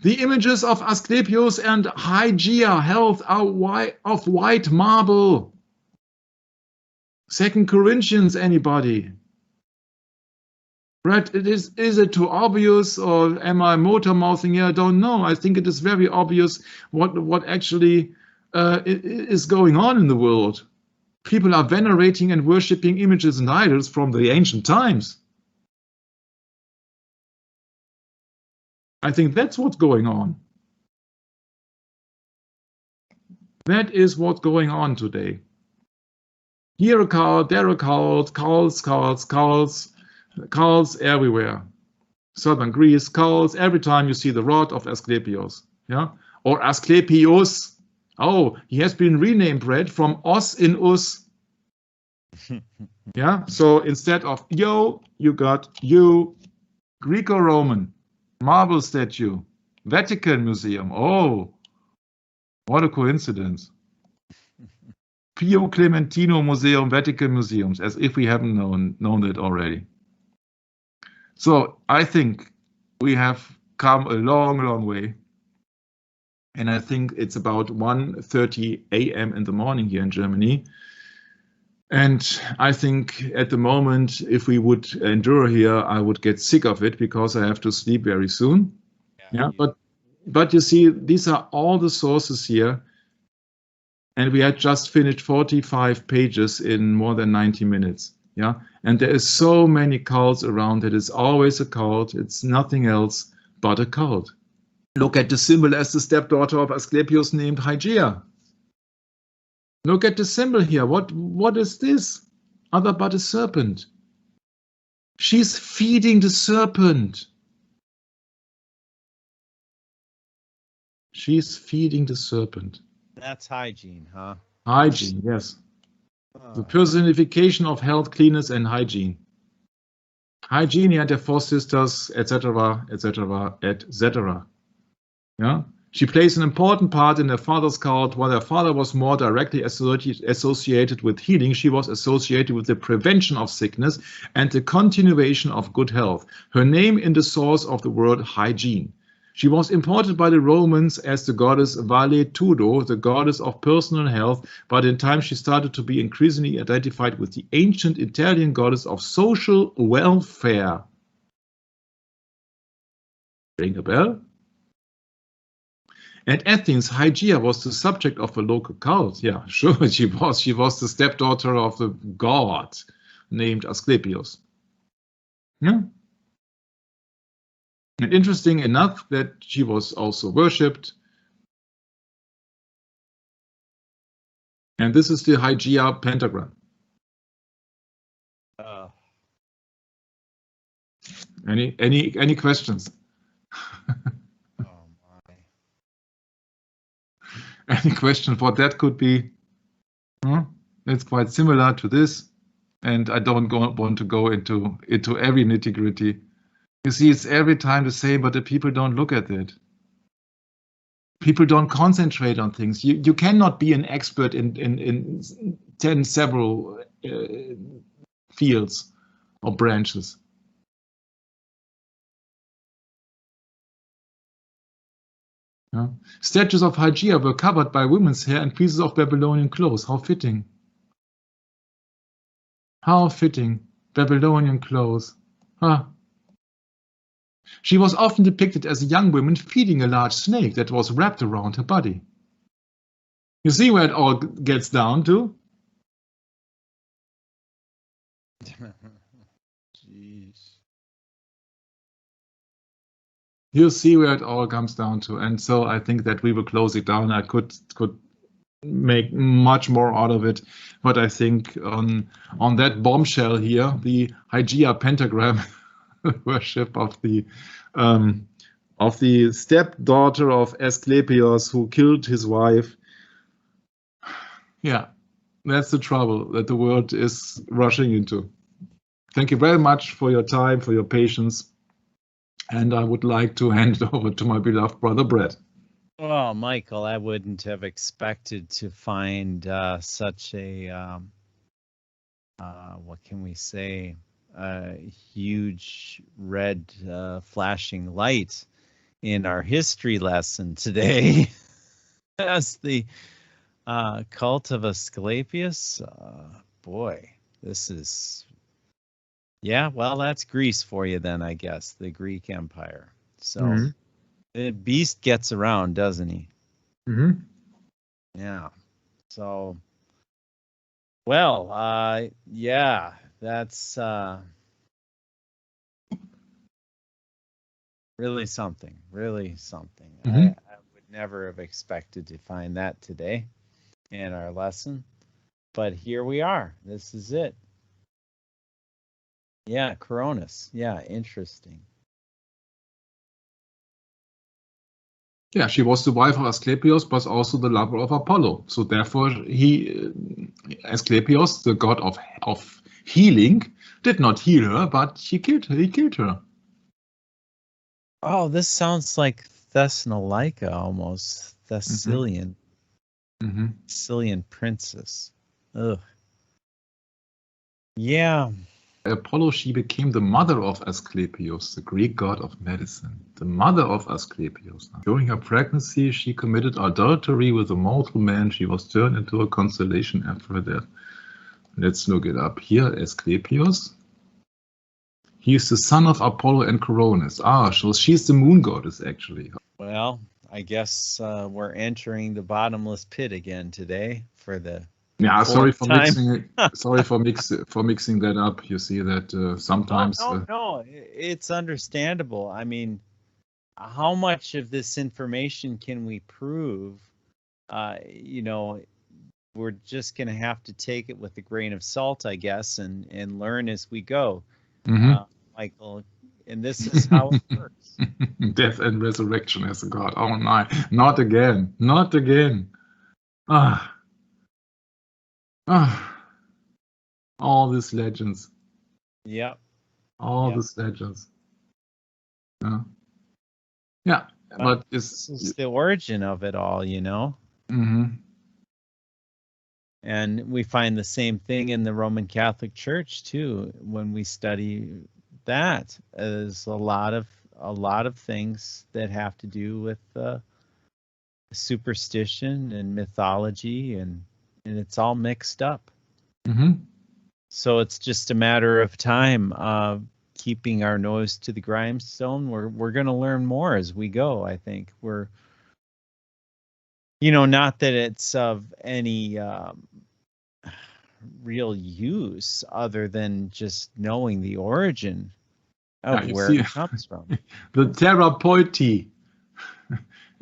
The images of Aesculapios and Hygeia, health, are of white marble. 2 Corinthians, anybody? Right, is it too obvious, or am I motor mouthing here? I don't know. I think it is very obvious what actually is going on in the world. People are venerating and worshipping images and idols from the ancient times. I think that's what's going on. That is what's going on today. Here a cult, there a cult, cults everywhere. Southern Greece, cults, every time you see the rod of Aesculapios. Yeah? Or Aesculapios. Oh, he has been renamed, Brad, from os in us. Yeah, so instead of yo, you got you. Greco-Roman marble statue, Vatican Museum. Oh, what a coincidence. Pio Clementino Museum, Vatican Museums, as if we haven't known it already. So I think we have come a long way. And I think it's about 1:30 a.m. in the morning here in Germany. And I think at the moment, if we would endure here, I would get sick of it because I have to sleep very soon. Yeah, but you see, these are all the sources here. And we had just finished 45 pages in more than 90 minutes. Yeah, and there is so many cults around. It is always a cult. It's nothing else but a cult. Look at the symbol as the stepdaughter of Aesculapios named Hygeia. Look at the symbol here. What is this? Other but a serpent. She's feeding the serpent. She's feeding the serpent. That's hygiene, huh? Hygiene, yes. The personification of health, cleanness, and hygiene. Hygiene and the four sisters, etc., etc., etc. Yeah. She plays an important part in her father's cult. While her father was more directly associated with healing, she was associated with the prevention of sickness and the continuation of good health. Her name in the source of the word hygiene. She was imported by the Romans as the goddess Valetudo, the goddess of personal health, but in time she started to be increasingly identified with the ancient Italian goddess of social welfare. Ring a bell? At Athens, Hygeia was the subject of a local cult. Yeah, sure, she was. She was the stepdaughter of the god named Aesculapios. Yeah. And interesting enough that she was also worshipped. And this is the Hygeia pentagram. Any questions? Oh my. Any question what that could be? It's quite similar to this, and I don't want to go into every nitty-gritty. You see, it's every time the same, but the people don't look at it. People don't concentrate on things. You cannot be an expert in 10 several fields or branches. Yeah. Statues of Hygeia were covered by women's hair and pieces of Babylonian clothes. How fitting. How fitting. Babylonian clothes. Huh. She was often depicted as a young woman feeding a large snake that was wrapped around her body. You see where it all gets down to? Jeez. You see where it all comes down to. And so I think that we will close it down. I could make much more out of it, but I think on that bombshell here, the Hygeia pentagram worship of the stepdaughter of Aesculapios who killed his wife. Yeah, that's the trouble that the world is rushing into. Thank you very much for your time, for your patience, and I would like to hand it over to my beloved brother Brett. Well, Michael, I wouldn't have expected to find such a what can we say? A huge red flashing light in our history lesson today as the cult of Aesculapios. Boy, this is, yeah, well, that's Greece for you then, I guess, the Greek Empire. So the beast gets around, doesn't he? Yeah. So, well, yeah, that's really something, really something. I would never have expected to find that today in our lesson, but here we are. This is it. Yeah, Coronis. Yeah, interesting. Yeah, she was the wife of Aesculapios, but also the lover of Apollo. So therefore, Aesculapios, the god of healing, did not heal her, but he killed her. Oh, this sounds like Thessalonica almost. Thessalian. Thessalian princess. Ugh. Yeah. Apollo, she became the mother of Aesculapios, the Greek god of medicine. The mother of Aesculapios. During her pregnancy, she committed adultery with a mortal man. She was turned into a constellation after her death. Let's look it up here. Aesculapios. He is the son of Apollo and Coronis. So she's the moon goddess, actually. Well, I guess we're entering the bottomless pit again today for the sorry for mixing it. Sorry for mixing that up. You see that sometimes. No, it's understandable. I mean, how much of this information can we prove? We're just going to have to take it with a grain of salt, I guess, and learn as we go. Michael, and this is how it works. Death and resurrection as a god. Oh my, not again. All these legends. Yep. These legends. But this is the origin of it all, And we find the same thing in the Roman Catholic Church too. When we study that, there's a lot of things that have to do with superstition and mythology, and it's all mixed up. So it's just a matter of time keeping our nose to the grindstone. We're going to learn more as we go. I think we're, not that it's of any real use other than just knowing the origin of where it comes from. The therapeuti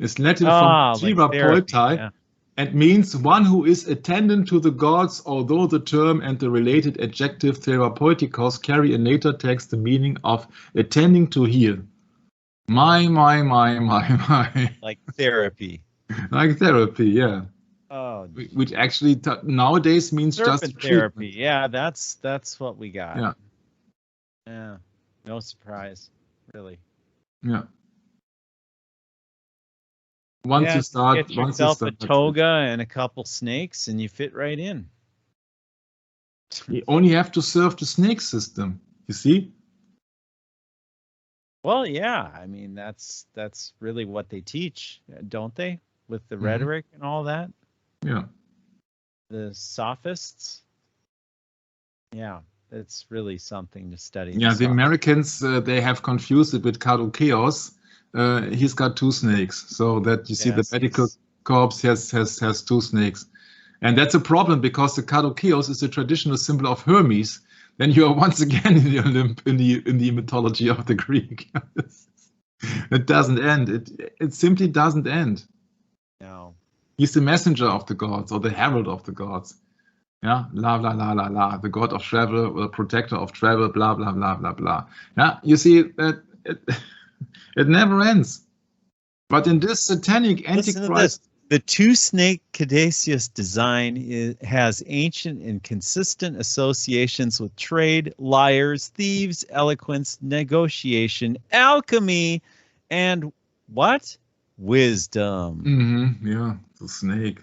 is Latin from therapeutei, and means one who is attendant to the gods, although the term and the related adjective therapeutikos carry in later text the meaning of attending to heal. My. Like therapy. Like therapy, yeah. Oh, which actually nowadays means just therapy. Yeah, that's what we got. Yeah. Yeah. No surprise, really. Yeah. Once you start, get yourself a toga and a couple snakes, and you fit right in. You only have to serve the snake system. You see? Well, yeah. I mean, that's really what they teach, don't they? With the rhetoric and all that. Yeah. The sophists. Yeah, it's really something to study. Yeah, the Americans, they have confused it with Kadokeos. He's got two snakes, so that you see the medical corps has two snakes. And that's a problem because the Kadokeos is a traditional symbol of Hermes. Then you are once again in the Olymp, in the mythology of the Greek. It doesn't end. It simply doesn't end. No. He's the messenger of the gods or the herald of the gods. Yeah, la la la la la. The god of travel, or the protector of travel, blah blah blah blah blah. Yeah, you see that it never ends. But in this satanic antichrist, the two-snake caduceus design has ancient and consistent associations with trade, liars, thieves, eloquence, negotiation, alchemy, and what? Wisdom. Yeah, the snake.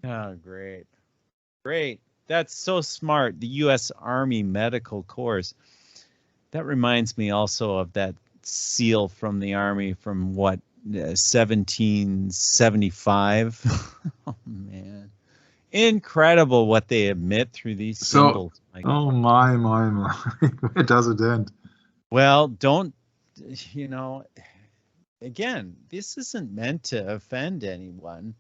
Oh, great. Great. That's so smart. The U.S. Army Medical Corps. That reminds me also of that seal from the Army from what, 1775? Oh, man. Incredible what they admit through these symbols. Oh, my. Where does it end? Well, don't, again, this isn't meant to offend anyone.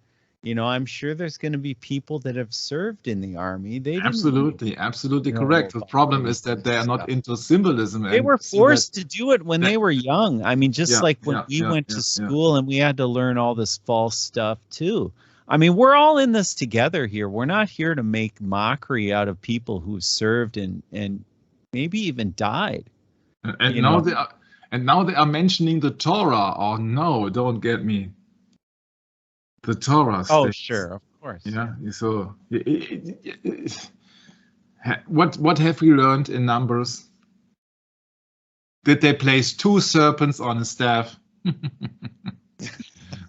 I'm sure there's going to be people that have served in the Army. They absolutely correct. The problem is that they are not into symbolism. They were forced to do it when they were young. I mean, just like when we went to school and we had to learn all this false stuff too. I mean, we're all in this together here. We're not here to make mockery out of people who served and maybe even died. And now they are mentioning the Torah. Oh no, don't get me. The Torah. Oh, sure, of course. Yeah. So, what have we learned in Numbers? Did they place two serpents on a staff?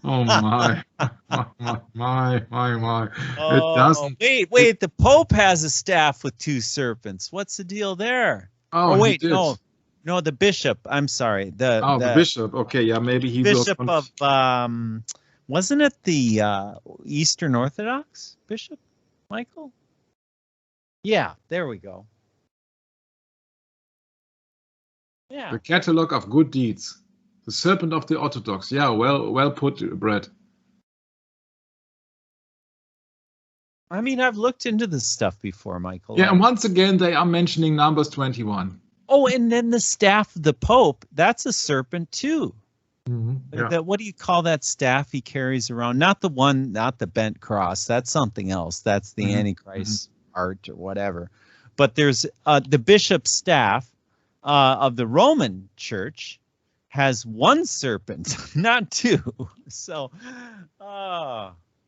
Oh my. My. Oh, it doesn't. Wait. The Pope has a staff with two serpents. What's the deal there? Oh, wait, no, the bishop. I'm sorry. The bishop. Okay, yeah, maybe he bishop of wasn't it the Eastern Orthodox bishop, Michael? Yeah, there we go. Yeah. The catalogue of good deeds. The serpent of the Orthodox. Yeah, well put, Brett. I mean, I've looked into this stuff before, Michael. Yeah, and once again, they are mentioning Numbers 21. Oh, and then the staff of the Pope, that's a serpent too. Yeah. What do you call that staff he carries around? Not the bent cross. That's something else. That's the Antichrist art or whatever. But there's the bishop's staff of the Roman Church has one serpent, not two. So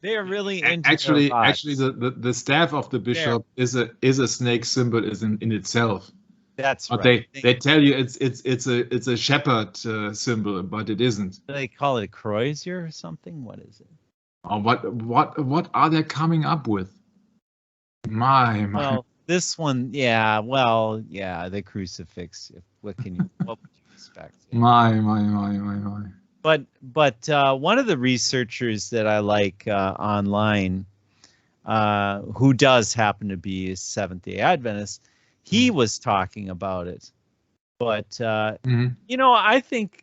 they are really into actually the staff of the bishop is a snake symbol in itself. That's but right. They tell you it's a shepherd symbol, but it isn't. They call it a crozier or something. What is it? Oh, what are they coming up with? My. Well, this one, the crucifix. What would you expect? My. But one of the researchers that I like online, who does happen to be a Seventh-day Adventist, he was talking about it. But I think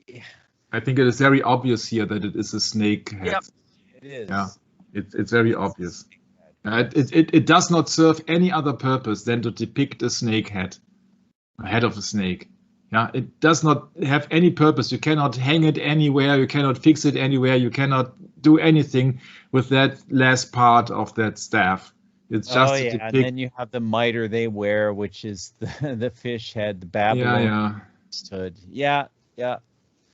it is very obvious here that it is a snake head. Yep, it is. Yeah, it's very obvious. It does not serve any other purpose than to depict a snake head, a head of a snake. Yeah, it does not have any purpose. You cannot hang it anywhere. You cannot fix it anywhere. You cannot do anything with that last part of that staff. It's just to depict. And then you have the mitre they wear, which is the fish head, the Babylon priesthood. Yeah.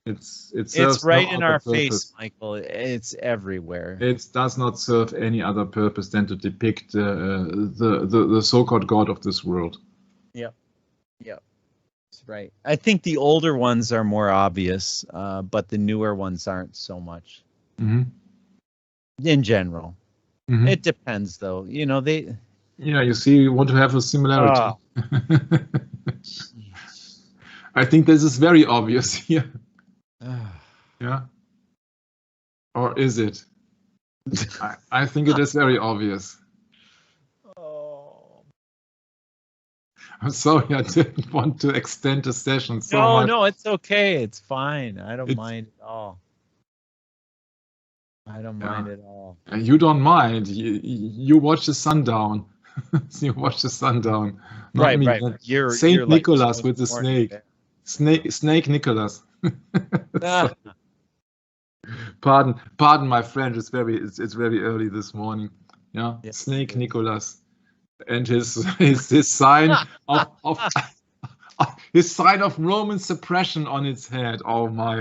It's right in our face, Michael. It's everywhere. It does not serve any other purpose than to depict the so-called God of this world. Yep. That's right. I think the older ones are more obvious, but the newer ones aren't so much. Mm-hmm. In general. Mm-hmm. It depends, though. They... Yeah, you see, you want to have a similarity. I think this is very obvious here. Yeah. Or is it? I think it is very obvious. Oh. I'm sorry, I didn't want to extend the session so much. No, it's okay. It's fine. I don't mind at all. Mind at all. You don't mind. You watch the sundown. You watch the sundown. Right. Saint Nicholas like with the snake. Snake Nicholas. Pardon my French. It's very early this morning. Yeah. Snake Nicholas, and his sign of his sign of Roman suppression on its head. Oh my!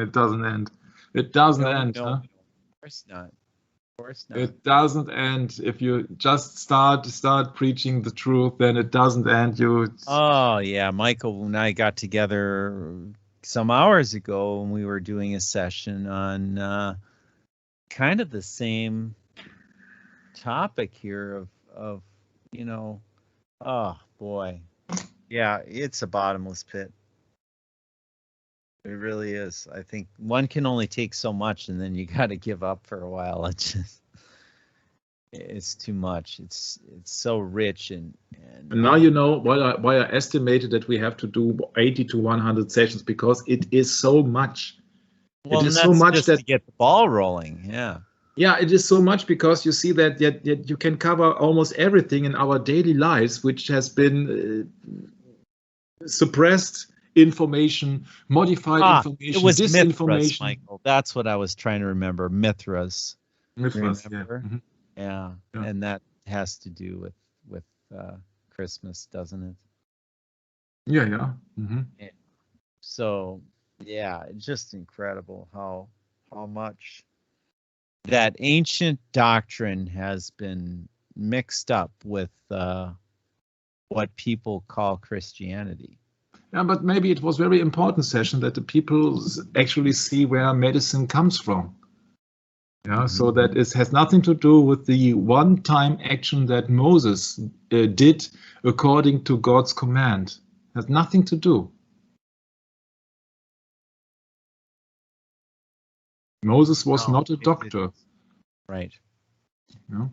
It doesn't end. It doesn't end. No. Huh? Of course not. It doesn't end. If you just start preaching the truth, then it doesn't end. Oh yeah, Michael and I got together some hours ago and we were doing a session on kind of the same topic here of oh boy, yeah, it's a bottomless pit. It really is. I think one can only take so much, and then you got to give up for a while. It's too much. It's so rich and now you know why I estimated that we have to do 80 to 100 sessions, because it is so much. Well, it is so much just to get the ball rolling. Yeah, it is so much because you see that you can cover almost everything in our daily lives, which has been suppressed. Information, modified information, it was disinformation. Mithras, Michael. That's what I was trying to remember. Mithras. Yeah. Yeah, and that has to do with Christmas, doesn't it? Yeah. Mm-hmm. So yeah, it's just incredible how much that ancient doctrine has been mixed up with what people call Christianity. Yeah, but maybe it was very important session that the people actually see where medicine comes from. Yeah, so that it has nothing to do with the one-time action that Moses did according to God's command. It has nothing to do. Moses was not a doctor. Right. Yeah.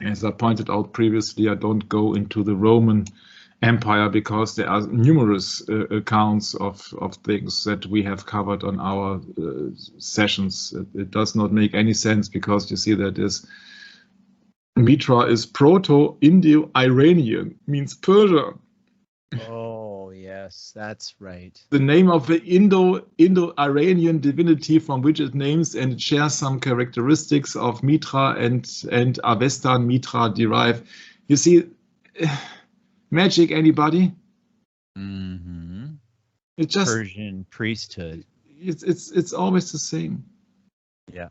As I pointed out previously, I don't go into the Roman Empire because there are numerous accounts of things that we have covered on our sessions. It does not make any sense because you see that Mitra is Proto-Indo-Iranian, means Persia. Oh, yes, that's right. The name of the Indo-Iranian divinity from which it names, and it shares some characteristics of Mitra and Avestan Mitra derive. You see, magic, anybody? Mm-hmm. It's just Persian priesthood. It's always the same. Yeah.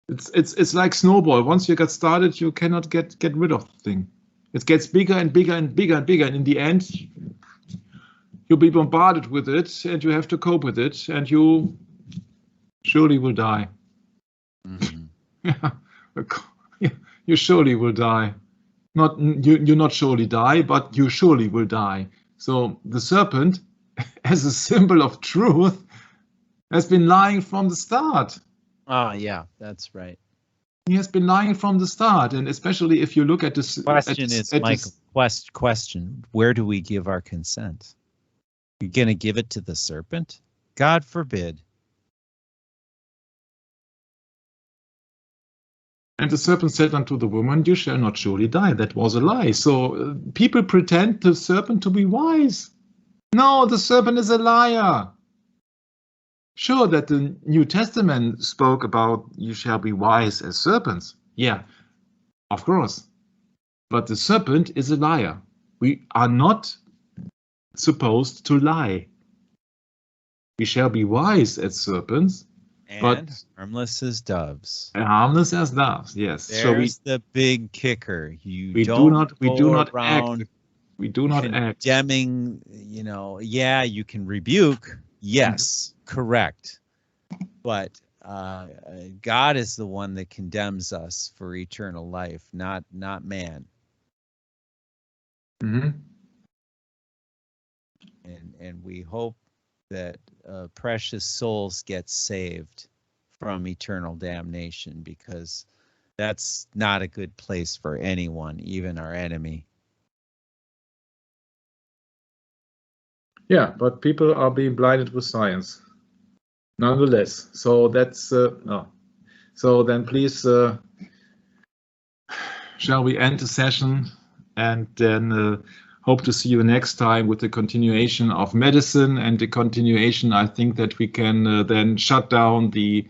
It's like snowball. Once you get started, you cannot get rid of the thing. It gets bigger and bigger and bigger and bigger, and in the end, you'll be bombarded with it, and you have to cope with it, and you surely will die. Yeah, you surely will die. You not surely die, but you surely will die. So the serpent, as a symbol of truth, has been lying from the start. Ah, yeah, that's right. He has been lying from the start, and especially if you look at this. Question: where do we give our consent? You're going to give it to the serpent? God forbid. And the serpent said unto the woman, you shall not surely die. That was a lie. So people pretend the serpent to be wise. No, the serpent is a liar. Sure that the New Testament spoke about you shall be wise as serpents. Yeah, of course. But the serpent is a liar. We are not supposed to lie. We shall be wise as serpents, and but harmless as doves. Harmless as doves, yes. There's the big kicker. We do not act. We do not act. Condemning, you know, yeah, you can rebuke. Yes, correct. But God is the one that condemns us for eternal life, not man. Mm-hmm. And we hope that precious souls get saved from eternal damnation, because that's not a good place for anyone, even our enemy. Yeah, but people are being blinded with science, nonetheless. So that's no. So then, please, shall we end the session, and then hope to see you next time with the continuation of medicine and the continuation. I think that we can then shut down the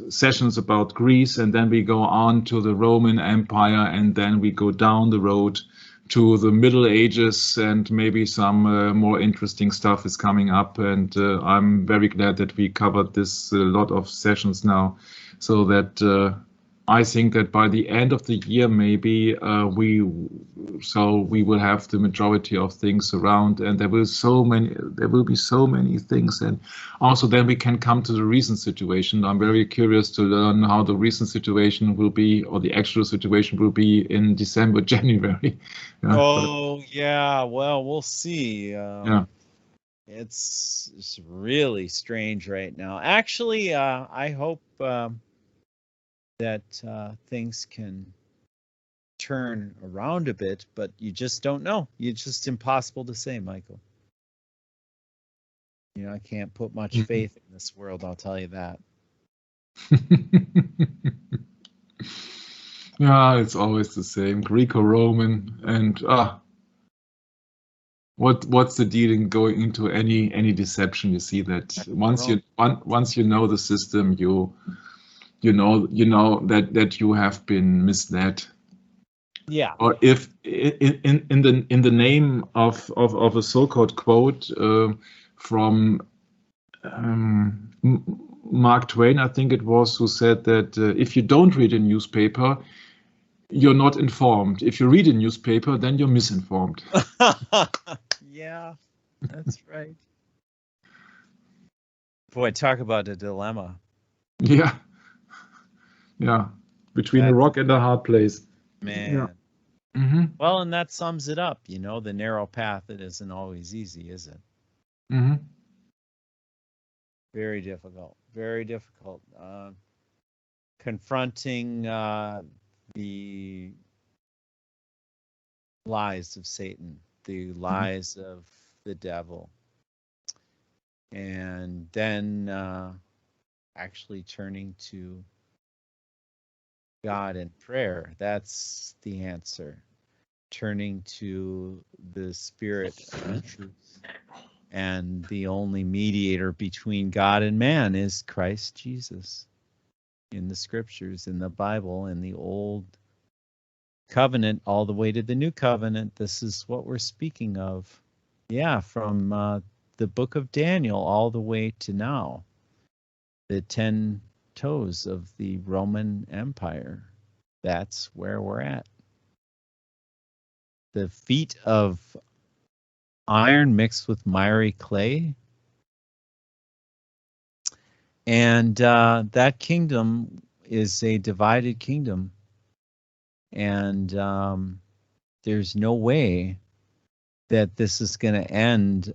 sessions about Greece, and then we go on to the Roman Empire, and then we go down the road to the Middle Ages, and maybe some more interesting stuff is coming up. And I'm very glad that we covered this lot of sessions now, so that I think that by the end of the year, maybe we will have the majority of things around, and there will be so many things, and also then we can come to the recent situation. I'm very curious to learn how the recent situation will be, or the actual situation will be in December, January. Yeah, well, we'll see. Yeah. It's really strange right now. Actually, I hope that things can turn around a bit, but you just don't know. It's just impossible to say, Michael. You know, I can't put much faith in this world, I'll tell you that. Yeah, it's always the same, Greco-Roman, and what's the deal in going into any deception? You see that once you know the system, you know that you have been misled. Yeah. Or if in the name of a so-called quote from Mark Twain, I think it was, who said that if you don't read a newspaper, you're not informed. If you read a newspaper, then you're misinformed. Yeah, that's right. Boy, talk about a dilemma. Yeah. Between a rock and a hard place. Man. Yeah. Mm-hmm. Well, and that sums it up. You know, the narrow path, it isn't always easy, is it? Mm-hmm. Very difficult. Very difficult. Confronting the lies of Satan, the lies of the devil, and then actually turning to God in prayer. That's the answer. Turning to the Spirit of truth. And the only mediator between God and man is Christ Jesus. In the scriptures, in the Bible, in the Old Covenant, all the way to the New Covenant, this is what we're speaking of. Yeah, from the book of Daniel all the way to now. The 10 toes of the Roman Empire. That's where we're at. The feet of iron mixed with miry clay. And that kingdom is a divided kingdom. And there's no way that this is going to end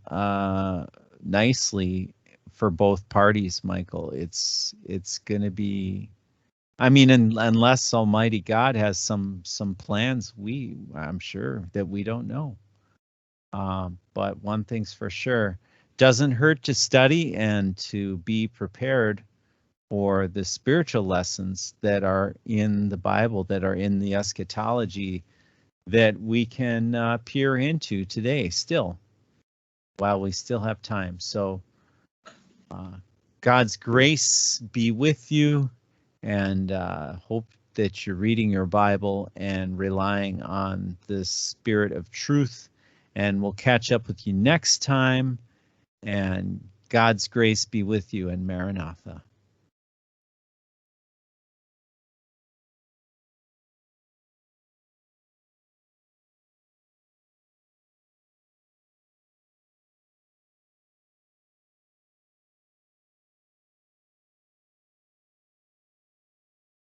nicely for both parties, Michael. It's going to be, I mean, unless Almighty God has some plans, I'm sure that we don't know. But one thing's for sure, doesn't hurt to study and to be prepared or the spiritual lessons that are in the Bible, that are in the eschatology, that we can peer into today still, while we still have time. So God's grace be with you, and hope that you're reading your Bible and relying on the Spirit of truth. And we'll catch up with you next time. And God's grace be with you, and Maranatha.